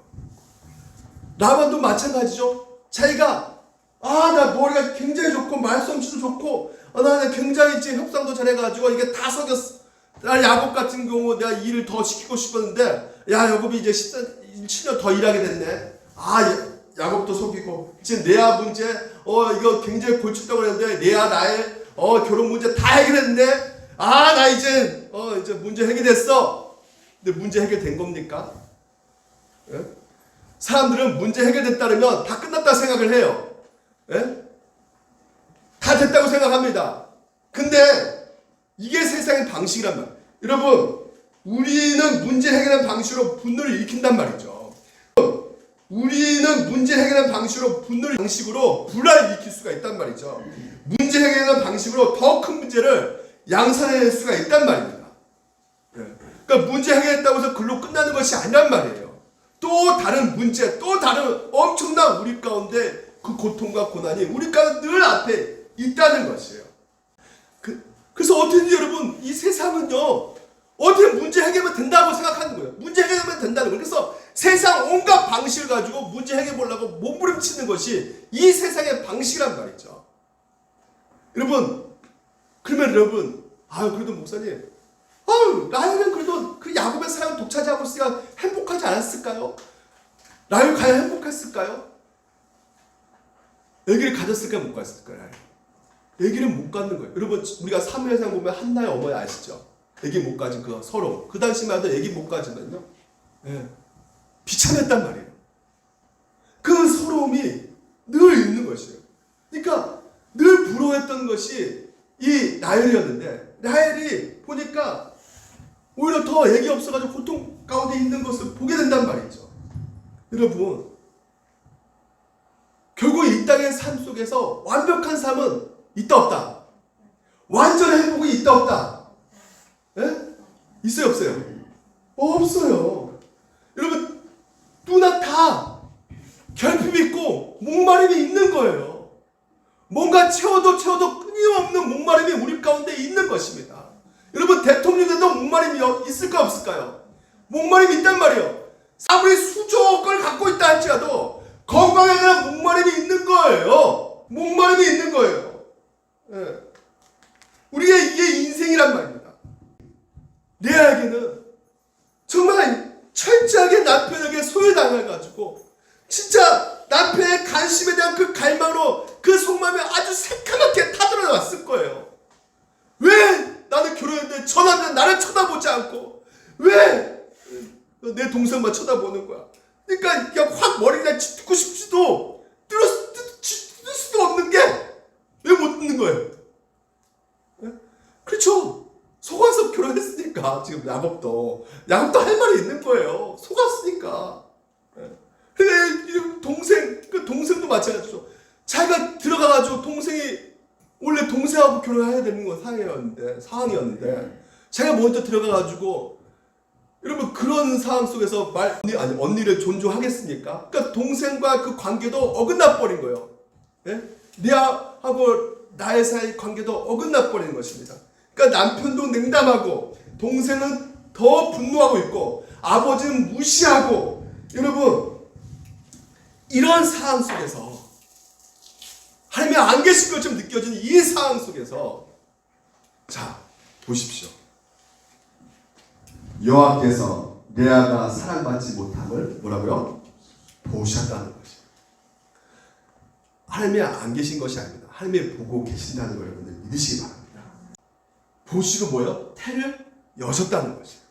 라반도 마찬가지죠. 자기가 나 머리가 굉장히 좋고 말솜씨도 좋고 나 굉장히 지금 협상도 잘해가지고 이게 다 속였어. 나 야곱 같은 경우 내가 일을 더 시키고 싶었는데 야곱이 이제 7년 더 일하게 됐네. 야곱도 속이고 지금 레아 문제 이거 굉장히 골칫다고 했는데 레아 라헬 결혼 문제 다 해결했는데 나 이제 문제 해결됐어. 근데 문제 해결된 겁니까? 사람들은 문제 해결됐다면 다 끝났다 생각을 해요. 다 됐다고 생각합니다. 근데 이게 세상의 방식이란 말이에요. 여러분 우리는 문제 해결하는 방식으로 분노를 일으킨단 말이죠. 우리는 문제 해결하는 방식으로 불화를 일으킬 수가 있단 말이죠. 문제 해결하는 방식으로 더 큰 문제를 양산해낼 수가 있단 말입니다. 그러니까 문제 해결했다고 해서 글로 끝나는 것이 아니란 말이에요. 또 다른 문제, 또 다른 엄청난 우리 가운데 그 고통과 고난이 우리 가운데 늘 앞에 있다는 것이에요. 그래서 어떻게든지 여러분 이 세상은요 어떻게 문제 해결하면 된다고 생각하는 거예요. 문제 해결하면 된다는 거예요. 그래서 세상 온갖 방식을 가지고 문제 해결해 보려고 몸부림치는 것이 이 세상의 방식이란 말이죠. 여러분, 그러면 여러분, 그래도 목사님, 라헬은 그래도 그 야곱의 사랑을 독차지하고 있으니까 행복하지 않았을까요? 라헬 과연 행복했을까요? 아기를 가졌을까요? 못 가졌을까요? 아기를 못 갖는 거예요. 여러분, 우리가 사무엘상 보면 한나의 어머니 아시죠? 아기 못 가진 그 서로. 그 당시만 해도 아기 못 가지면요, 비참했단 말이에요. 그 서러움이 늘 있는 것이에요. 그러니까 늘 부러워했던 것이 이 라헬이었는데, 라헬이 보니까 오히려 더 애기 없어가지고 고통 가운데 있는 것을 보게 된단 말이죠. 여러분, 결국 이 땅의 삶 속에서 완벽한 삶은 있다 없다? 완전한 행복이 있다 없다? 있어요 없어요? 없어요. 여러분, 누구나 다 결핍이 있고 목마름이 있는 거예요. 뭔가 채워도 끊임없는 목마름이 우리 가운데 있는 것입니다. 여러분, 대통령들도 목마름이 있을까 없을까요? 목마름이 있단 말이에요. 아무리 수조억을 갖고 있다 할지라도 건강에 대한 목마름이 있는 거예요. 목마름이 있는 거예요. 우리가 이게 인생이란 말입니다. 레아에게는 정말 철저하게 남편에게 소외당해가지고 진짜 남편의 관심에 대한 그 갈망으로 그 속마음이 아주 새카맣게 타들어왔을 거예요. 왜 나는 결혼했는데 저 남자는 나를 쳐다보지 않고 왜 내 동생만 쳐다보는 거야? 그러니까 그냥 확 머리 그냥 뜯고 싶지도 뜯을 수도 없는 게 왜 못 뜯는 거예요? 그렇죠. 속아서 결혼했으니까 지금 야곱도 할 말이 있는 거예요. 속았으니까. 근데 그 동생도 마찬가지죠. 자기가 들어가가지고 동생이 원래 동생하고 결혼해야 되는 건 상황이었는데 자기가 먼저 들어가가지고 여러분 그런 상황 속에서 언니를 존중하겠습니까? 그러니까 동생과 그 관계도 어긋나 버린 거예요. 레아하고 나의 사이 관계도 어긋나 버린 것입니다. 그러니까 남편도 냉담하고 동생은 더 분노하고 있고 아버지는 무시하고 여러분 이런 상황 속에서 하나님이 안 계신 것처럼 느껴지는 이 상황 속에서 자 보십시오. 여호와께서 레아가 사랑받지 못함을 뭐라고요? 보셨다는 것이에요. 하나님이 안 계신 것이 아닙니다. 하나님이 보고 계신다는 걸 여러분들 믿으시기 바랍니다. 보시고 뭐요? 태를 여셨다는 것이에요.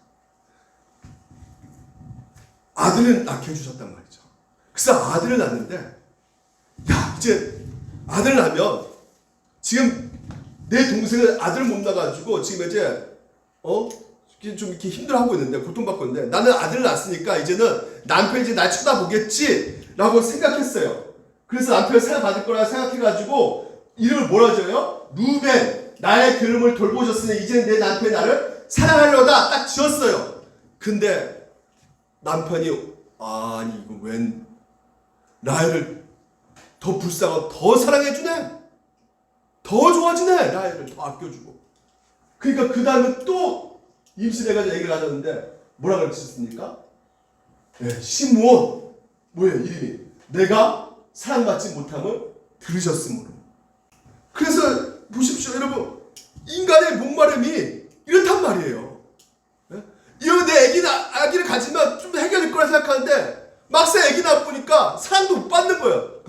아들을 낳게 해주셨단 말이죠. 그래서 아들을 낳는데 이제 아들을 낳으면 지금 내 동생은 아들을 못 낳아가지고 지금 이제 좀 이렇게 힘들어하고 있는데 고통받고 있는데 나는 아들을 낳았으니까 이제는 남편이 이제 날 쳐다보겠지 라고 생각했어요. 그래서 남편을 사랑받을 거라 생각해가지고 이름을 뭐라 지어요? 루벤, 나의 기름을 돌보셨으니 이제는 내 남편이 나를 사랑하려다 딱 지었어요. 근데 남편이 아니 이거 웬 라헬을 더 불쌍하고 더 사랑해주네, 더 좋아지네, 라헬을 더 아껴주고. 그러니까 그 다음에 또 임신해가지고 애기를 가졌는데 뭐라 그랬습니까? 시므온. 뭐예요 이름이? 내가 사랑받지 못함을 들으셨으므로. 그래서 보십시오 여러분, 인간의 목마름이 이렇단 말이에요. 이거 내 아기를 가지면 좀 해결될 거라 생각하는데 막상 아기 낳아보니까 사랑도 못 받는 거예요.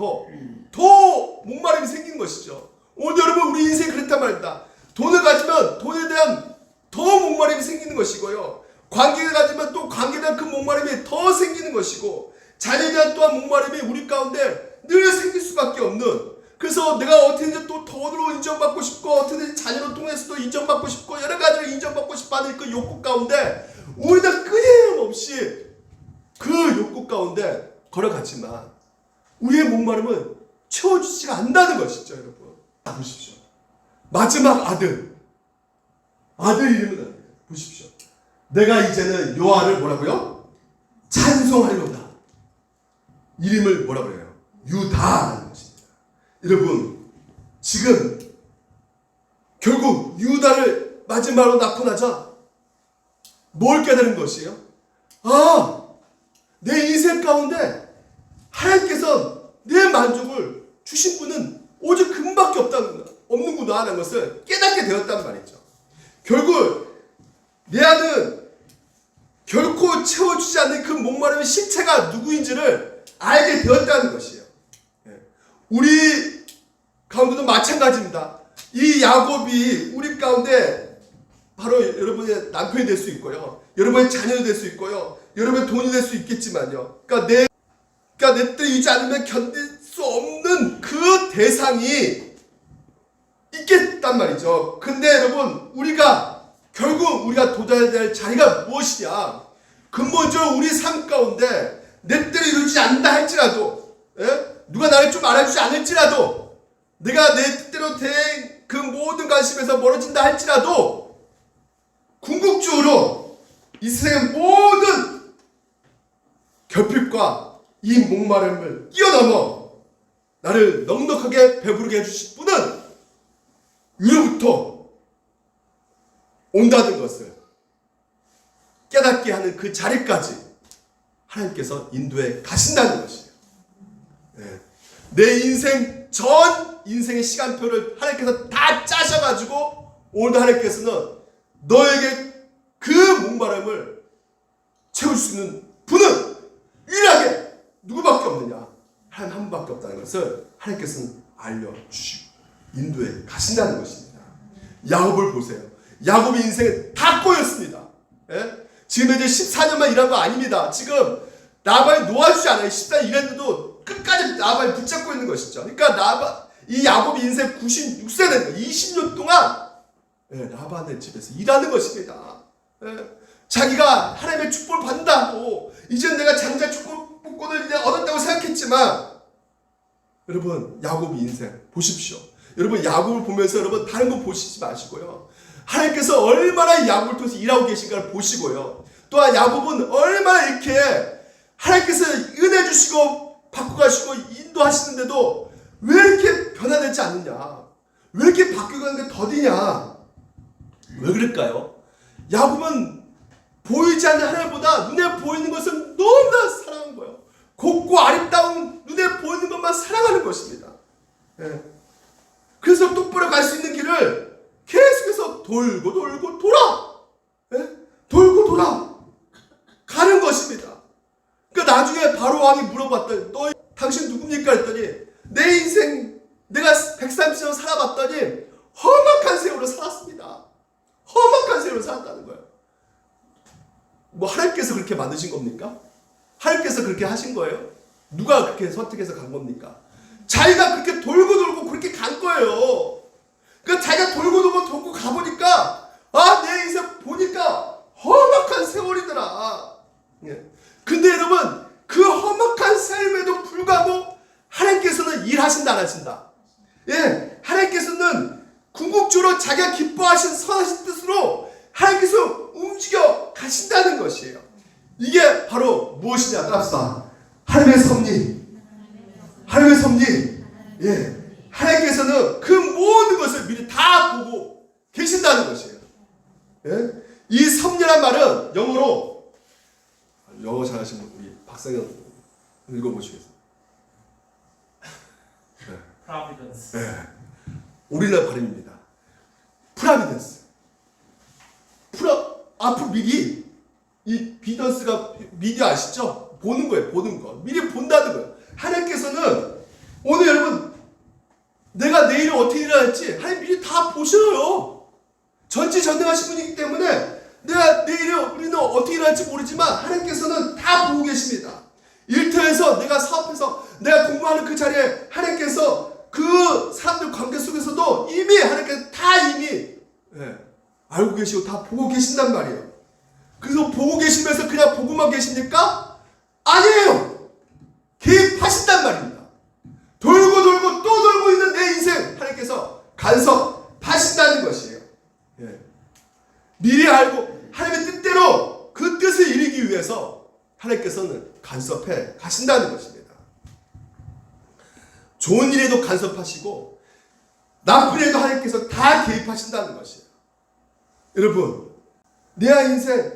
더 목마름이 생기는 것이죠. 오늘 여러분 우리 인생이 그렇단 말입니다. 돈을 가지면 돈에 대한 더 목마름이 생기는 것이고요. 관계를 가지면 또 관계에 대한 그 목마름이 더 생기는 것이고 자녀에 대한 또한 목마름이 우리 가운데 늘 생길 수밖에 없는. 그래서 내가 어떻게든지 또 돈으로 인정받고 싶고 어떻게든지 자녀를 통해서도 인정받고 싶고 여러 가지로 인정받고 싶어하는 그 욕구 가운데 우리는 끊임없이 그 욕구 가운데 걸어갔지만 우리의 목마름은 채워주지가 않는다는 것이죠. 여러분 보십시오. 마지막 아들 이름은 보십시오. 내가 이제는 여호와를 뭐라고요? 찬송하리로다. 이름을 뭐라 그래요? 유다라는 것입니다. 여러분 지금 결국 유다를 마지막으로 낳고 나자 뭘 깨달은 것이에요? 아, 내 인생 가운데 하나님께서 내 만족을 주신 분은 오직 그분밖에 없는구나 하는 것을 깨닫게 되었단 말이죠. 결국 내 안은 결코 채워주지 않는 그 목마름의 실체가 누구인지를 알게 되었다는 것이에요. 우리 가운데도 마찬가지입니다. 이 야곱이 우리 가운데 바로 여러분의 남편이 될 수 있고요, 여러분의 자녀가 될 수 있고요, 여러분의 돈이 될 수 있겠지만요, 그러니까 내 뜻이 있지 않으면 견딜 수 없는 그 대상이 있겠단 말이죠. 근데 여러분, 결국 우리가 도달해야 될 자리가 무엇이냐? 근본적으로 우리 삶 가운데 내 뜻을 이루지 않는다 할지라도, 누가 나를 좀 알아주지 않을지라도, 내가 내 뜻대로 된 그 모든 관심에서 멀어진다 할지라도, 궁극적으로 이 세상의 모든 결핍과 이 목마름을 뛰어넘어 나를 넉넉하게 배부르게 해주실 분은 위로부터 온다는 것을 깨닫게 하는 그 자리까지 하나님께서 인도해 가신다는 것이에요. 내 인생의 시간표를 하나님께서 다 짜셔가지고 오늘 하나님께서는 너에게 그 목마름을 채울 수 있는 분은 유일하게 누구밖에 없느냐? 하나님 한 분밖에 없다는 것을 하나님께서는 알려주시고 인도해 가신다는 것입니다. 야곱을 보세요. 야곱의 인생에 다 꼬였습니다. 지금 이제 14년만 일한 거 아닙니다. 지금 라반이 놓아주지 않아요. 14년 일했는데도 끝까지 라반이 붙잡고 있는 것이죠. 그러니까 이 야곱이 인생 96세 된 거예요. 20년 동안 라반의 집에서 일하는 것입니다. 자기가 하나님의 축복을 받는다고, 이제 내가 장자 축복권을 이제 얻었다고 생각했지만, 여러분, 야곱의 인생 보십시오. 여러분, 야곱을 보면서 여러분 다른 거 보시지 마시고요, 하나님께서 얼마나 야곱을 통해서 일하고 계신가를 보시고요, 또한 야곱은 얼마나 이렇게 하나님께서 은혜 주시고 바꿔가시고 인도하시는데도 왜 이렇게 변화되지 않느냐, 왜 이렇게 바뀌어가는 게 더디냐, 왜 그럴까요? 야곱은 보이지 않는 하나님보다 눈에 보이는 것을 너무나 사랑한 거예요. 곱고 아름다운 눈에 보이는 것만 사랑하는 것입니다. 그래서 똑바로 갈 수 있는 길을 계속해서 돌고 돌아 가는 것입니다. 그러니까 나중에 바로 왕이 물어봤더니, 당신 누굽니까? 했더니, 내 인생 내가 130년 살아봤더니 험악한 세월을 살았습니다. 험악한 세월을 살았다는 거예요. 뭐 하나님께서 그렇게 만드신 겁니까? 하나님께서 그렇게 하신 거예요? 누가 그렇게 선택해서 간 겁니까? 자기가 그렇게 돌고 그렇게 간 거예요. 그러니까 자기가 돌고 가보니까, 내 인생 보니까 험악한 세월이더라. 근데 여러분, 그 험악한 삶에도 불구하고 하나님께서는 일하신다 안 하신다? 하나님께서는 궁극적으로 자기가 기뻐하신 선하신 뜻으로 하나님께서 움직여 가신다는 것이에요. 이게 바로 무엇이냐? 따라합시다. 하나님의 섭리. 하나님께서는 그 모든 것을 미리 다 보고 계신다는 것이에요. 이 섭리란 말은 영어 잘하시는 우리 박상현 읽어보시겠어요? Providence. 우리나라 발음입니다. 프라비던스. 앞으로 미리, 이 비던스가 미디 아시죠? 보는 거예요. 보는 거. 미리 본다는 거예요. 하나님께서는 오늘 여러분, 내가 내일은 어떻게 일어날지 하나님 미리 다 보셔요. 전지전능하신 분이기 때문에 내가 내일은 우리는 어떻게 일어날지 모르지만 하나님께서는 다 보고 계십니다. 일터에서, 내가 사업해서 내가 공부하는 그 자리에 하나님께서 그 사람들 관계 속에서도 이미 하나님께서 다 알고 계시고 다 보고 계신단 말이에요. 그래서 보고 계시면서 그냥 보고만 계십니까? 아니에요. 개입하신단 말입니다. 돌고 또 돌고 있는 내 인생 하나님께서 간섭하신다는 것이에요. 미리 알고 하나님의 뜻대로 그 뜻을 이루기 위해서 하나님께서는 간섭해 가신다는 것입니다. 좋은 일에도 간섭하시고 나쁜 일에도 하나님께서 다 개입하신다는 것이에요. 여러분, 내 인생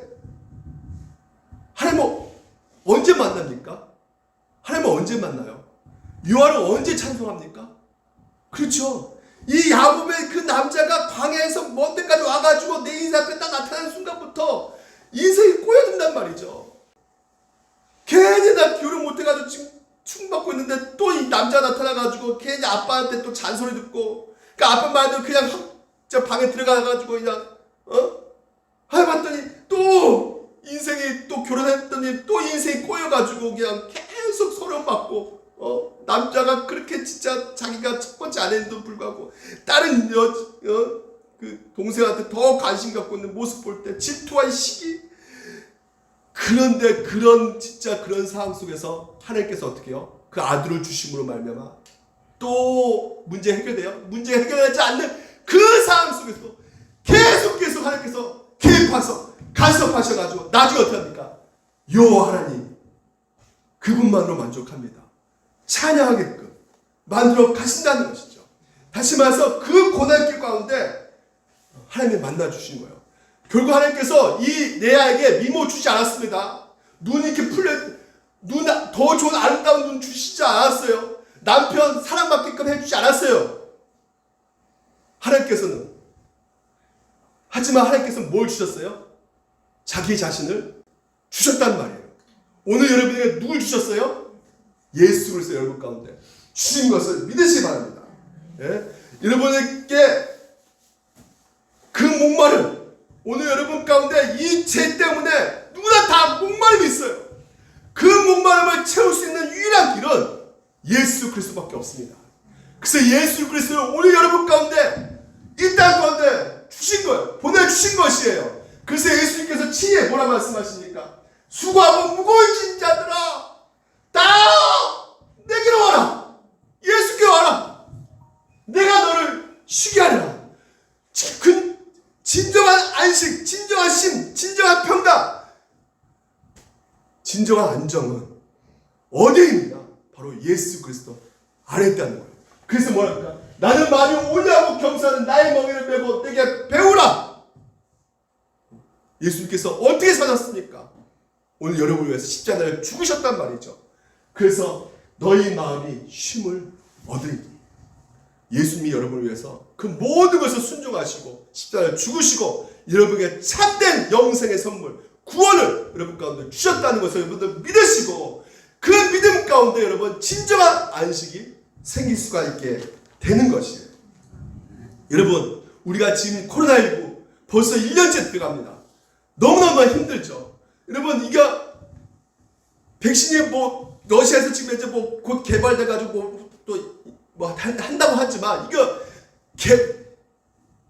언제 만납니까? 하나님은 언제 만나요? 여호와를 언제 찬송합니까? 그렇죠. 이 야곱의 그 남자가 광야에서 먼 데까지 와가지고 내 인생 앞에 딱 나타나는 순간부터 인생이 꼬여든단 말이죠. 괜히 나 기호를 못해가지고 지금 충받고 있는데 또 이 남자가 나타나가지고 괜히 아빠한테 또 잔소리 듣고 그 아빠 말대로 그냥 저 방에 들어가가지고 그냥 해봤더니 또 인생이 또 결혼했더니 또 인생이 꼬여가지고 그냥 계속 소련받고 남자가 그렇게 진짜 자기가 첫 번째 아내인데도 불구하고 다른 그 동생한테 더 관심 갖고 있는 모습 볼 때 질투와 시기. 그런데 진짜 그런 상황 속에서 하나님께서 어떻게 해요? 그 아들을 주심으로 말미암아 또 문제 해결돼요? 문제 해결하지 않는 그 상황 속에서 계속 하나님께서 개입하셔서 간섭하셔가지고 나중에 어떻게 합니까? 여호와 하나님 그분만으로 만족합니다. 찬양하게끔 만들어 가신다는 것이죠. 다시 말해서 그 고난길 가운데 하나님이 만나 주신 거예요. 결국 하나님께서 이 레아에게 미모 주지 않았습니다. 눈이 이렇게 더 좋은 아름다운 눈 주시지 않았어요. 남편 사랑받게끔 해주지 않았어요. 하지만 하나님께서는 뭘 주셨어요? 자기 자신을 주셨단 말이에요. 오늘 여러분에게 누굴 주셨어요? 예수 그리스도 여러분 가운데 주신 것을 믿으시기 바랍니다. 예? 여러분에게 그 목마름, 오늘 여러분 가운데 이 죄 때문에 누구나 다 목마름이 있어요. 그 목마름을 채울 수 있는 유일한 길은 예수 그리스도밖에 없습니다. 그래서 예수 그리스도를 오늘 여러분 가운데 이 땅 가운데 주신 거예요. 보내주신 것이에요. 그래서 예수님께서 친히 뭐라 말씀하십니까? 수고하고 무거운 짐 자들아 다 내게로 와라. 예수께 와라. 내가 너를 쉬게 하리라. 진정한 안식, 진정한 쉼, 진정한 평강, 진정한 안정은 어디에 있느냐? 바로 예수 그리스도 안에 있다는 거예요. 그래서 뭐랄까? 나는 마음이 온유하고 겸손한 나의 멍에를 메고 내게 배우라. 예수님께서 어떻게 사셨습니까? 오늘 여러분을 위해서 십자가를 죽으셨단 말이죠. 그래서 너희 마음이 쉼을 얻으리니 예수님이 여러분을 위해서 그 모든 것을 순종하시고 십자가를 죽으시고 여러분에게 참된 영생의 선물 구원을 여러분 가운데 주셨다는 것을 여러분들 믿으시고 그 믿음 가운데 여러분 진정한 안식이 생길 수가 있게 되는 것이에요. 여러분 우리가 지금 코로나19 벌써 1년째 들어갑니다. 너무너무 힘들죠. 여러분 이게 백신이 뭐 러시아에서 지금 이제 뭐 곧 개발돼가지고 또 뭐 한다고 하지만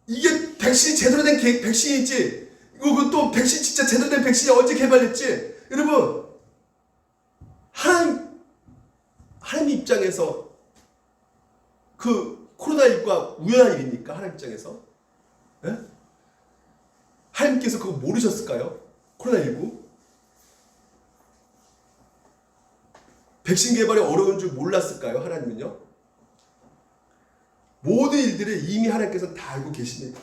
이게 백신이 제대로 된 백신이지 이거 또 백신 진짜 제대로 된 백신이 언제 개발됐지? 여러분 하나님 입장에서 그 코로나19가 우연한 일입니까? 하나님 입장에서? 네? 하나님께서 그거 모르셨을까요? 코로나19? 백신 개발이 어려운 줄 몰랐을까요? 하나님은요? 모든 일들을 이미 하나님께서는 다 알고 계십니다.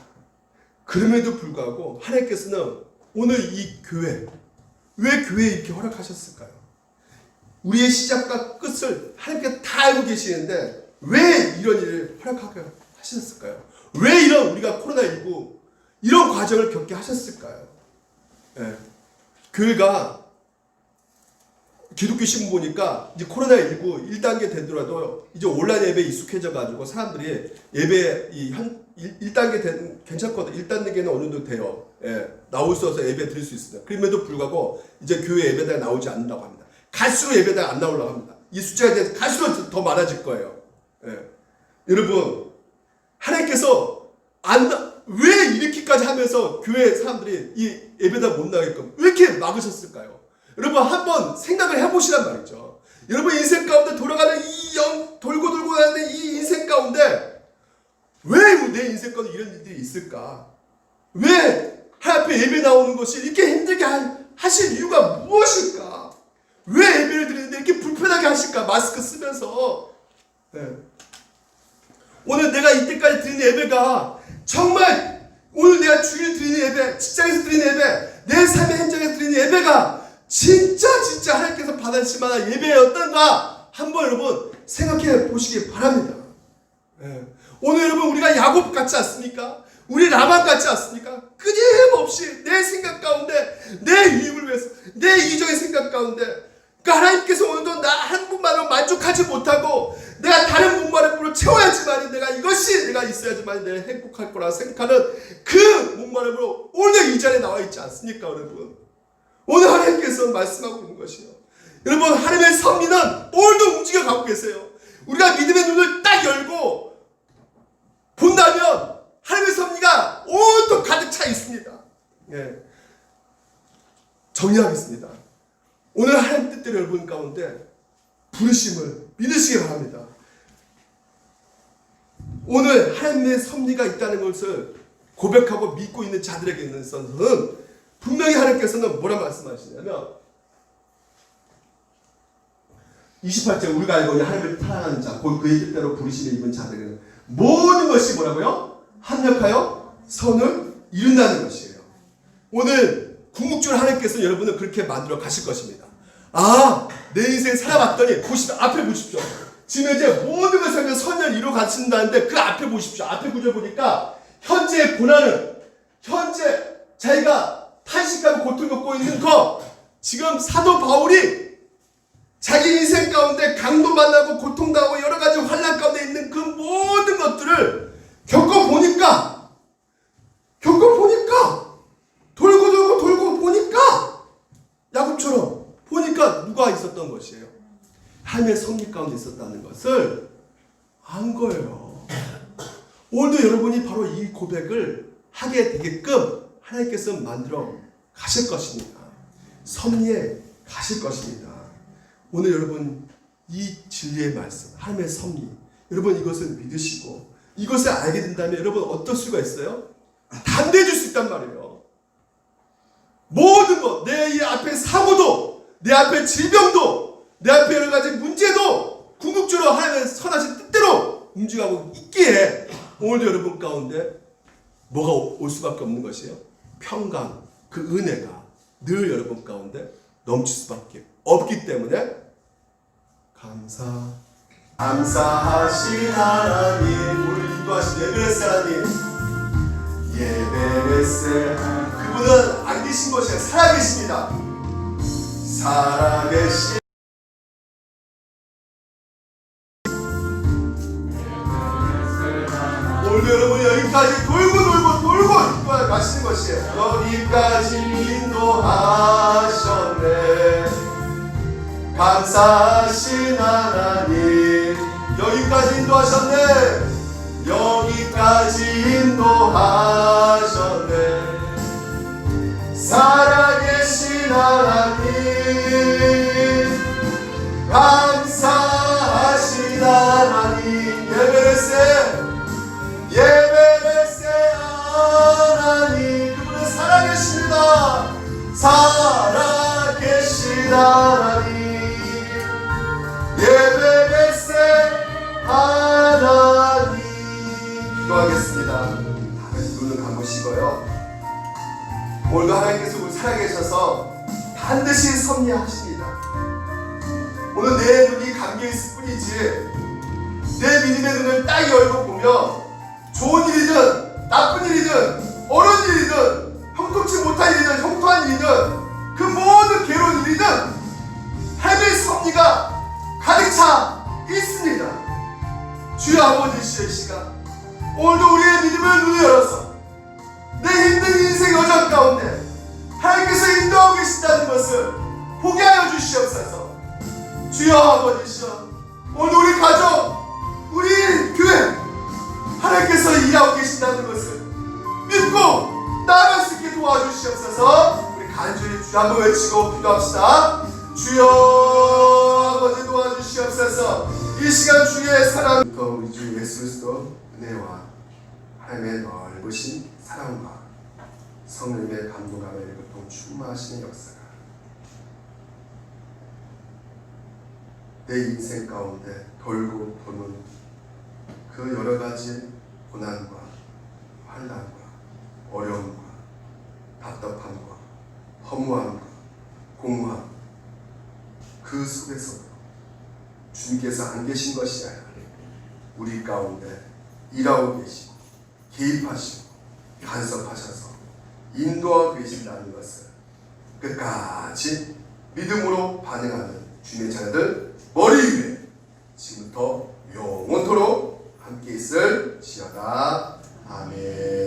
그럼에도 불구하고 하나님께서는 오늘 이 교회, 왜 교회에 이렇게 허락하셨을까요? 우리의 시작과 끝을 하나님께서 다 알고 계시는데 왜 이런 일을 허락하게 하셨을까요? 왜 이런 우리가 코로나19 이런 과정을 겪게 하셨을까요? 네. 교회가 기독교 신문 보니까 이제 코로나19 1단계 되더라도 이제 온라인 예배에 익숙해져 가지고 사람들이 예배 1단계 되는 괜찮거든. 1단계는 어느 정도 돼요. 예. 나올 수 없어서 예배 드릴 수 있습니다. 그럼에도 불구하고 이제 교회 예배당에 나오지 않는다고 합니다. 갈수록 예배당에 안 나오려고 합니다. 이 숫자가 이제 갈수록 더 많아질 거예요. 예. 여러분 하나님께서 왜 이렇게까지 하면서 교회 사람들이 이 예배당 못 나게끔 왜 이렇게 막으셨을까요? 여러분 한번 생각을 해보시란 말이죠. 여러분 인생 가운데 돌아가는 돌고 가는 이 인생 가운데 왜 내 인생 가운데 이런 일들이 있을까? 왜 하나님 앞에 예배 나오는 것이 이렇게 힘들게 하실 이유가 무엇일까? 왜 예배를 드리는데 이렇게 불편하게 하실까? 마스크 쓰면서 네. 오늘 내가 이때까지 드리는 예배가 정말 오늘 내가 주일 드리는 예배, 직장에서 드리는 예배, 내 삶의 현장에서 드리는 예배가 진짜 하나님께서 받으실 만한 예배의 어떤가 한번 여러분 생각해 보시기 바랍니다. 예. 오늘 여러분 우리가 야곱 같지 않습니까? 우리 라반 같지 않습니까? 끊임없이 내 생각 가운데 내 유익을 위해서 내 이적의 생각 가운데 그러니까 하나님께서 오늘도 나 한 분만으로 만족하지 못하고 내가 다른 목마름으로 채워야지만 내가 이것이 내가 있어야지만 내가 행복할 거라 생각하는 그 목마름으로 오늘 이 자리에 나와 있지 않습니까 여러분? 오늘 하나님께서 말씀하고 있는 것이요. 여러분 하나님의 섭리는 오늘도 움직여 가고 계세요. 우리가 믿음의 눈을 딱 열고 본다면 하나님의 섭리가 온통 가득 차 있습니다. 예. 정리하겠습니다. 오늘 하나님 뜻대로 여러분 가운데 부르심을 믿으시기 바랍니다. 오늘 하나님의 섭리가 있다는 것을 고백하고 믿고 있는 자들에게 있어서는 분명히 하나님께서는 뭐라 말씀하시냐면 28절 우리가 알고 있는 하나님을 사랑하는 자 곧 그의 뜻대로 부르심을 입은 자들에게는 모든 것이 뭐라고요? 합력하여 선을 이룬다는 것이에요. 오늘 궁극적으로 하나님께서 여러분을 그렇게 만들어 가실 것입니다. 아, 내 인생 살아봤더니 보십시오. 앞에 보십시오. 지금 이제 모든 것을 선을 이루어 가신다는데 그 앞에 보십시오. 앞에 구절 보니까 현재의 고난은 현재 자기가 탄식하고 고통 겪고 있는 거 지금 사도 바울이 자기 인생 가운데 강도 만나고 고통당하고 여러 가지 환난 가운데 있는 그 모든 것들을 겪어보니까 돌고 보니까 야곱처럼 보니까 누가 있었던 것이에요? 하나님의 섭리 가운데 있었다는 것을 안 거예요. 오늘도 여러분이 바로 이 고백을 하게 되게끔 하나님께서 만들어 가실 것입니다. 섭리에 가실 것입니다. 오늘 여러분 이 진리의 말씀 하나님의 섭리 여러분 이것을 믿으시고 이것을 알게 된다면 여러분 어떨 수가 있어요? 담대해질 수 있단 말이에요. 모든 것, 내 이 앞에 사고도, 내 앞에 질병도, 내 앞에 여러 가지 문제도 궁극적으로 하나님의 선하신 뜻대로 움직이고 있기에 오늘도 여러분 가운데 뭐가 올 수밖에 없는 것이에요? 평강, 그 은혜가 늘 여러분 가운데 넘칠 수밖에 없기 때문에 감사하신 하나님, 우리 인도하신 예배레스 하나님, 예배레스 그분은 안 계신 것이 아니라 살아계십니다. 살아계신 오늘 여러분 여기까지 돌고 가시는 것이에요. 여기까지 인도하셨네. 감사하신 하나님 여기까지 인도하셨네. 여기까지 인도하셨네. 살아계신 하나님 감사하신 하나님 예배레세 하나님 그분은 살아계십니다. 살아계신 하나님 예배레세 하나님 기도하겠습니다. 다같이 눈을 감으시고요. 오늘도 하나님께서 우리 살아계셔서 반드시 섭리하십니다. 오늘 내 눈이 감겨있을 뿐이지 내 믿음의 눈을 딱 열고 보면 좋은 일이든 나쁜 일이든 어려운 일이든 형통치 못한 일이든 형통한 일이든 그 모든 괴로운 일이든 하나님의 섭리가 가득 차 있습니다. 주여 아버지 이 시간 오늘도 우리의 믿음의 눈을 열어서 내 힘든 인생 여정 가운데 하나님께서 인도하고 계신다는 것을 보게 하여 주시옵소서. 주여 아버지시여 오늘 우리 가족 우리 교회 하나님께서 일하고 계신다는 것을 믿고 나아갈 수 있게 도와주시옵소서. 우리 간절히 주여 한번 외치고 기도합시다. 주여 아버지 도와주시옵소서. 이 시간 주의 사랑 우리 주 예수 그리스도 은혜와 하나님의 넓으신 사랑과 성령의 감동감에 보통 충만하시는 역사가 내 인생 가운데 돌고 도는 그 여러 가지 고난과 환난과 어려움과 답답함과 허무함과 공허함, 그 속에서 주님께서 안 계신 것이 아니라 우리 가운데 일하고 계시고 개입하시고 간섭하셔서 인도하고 계신다는 것을 끝까지 믿음으로 반응하는 주님의 자녀들 머리 위에 지금부터 영원토록 함께 있을지어다. 아멘.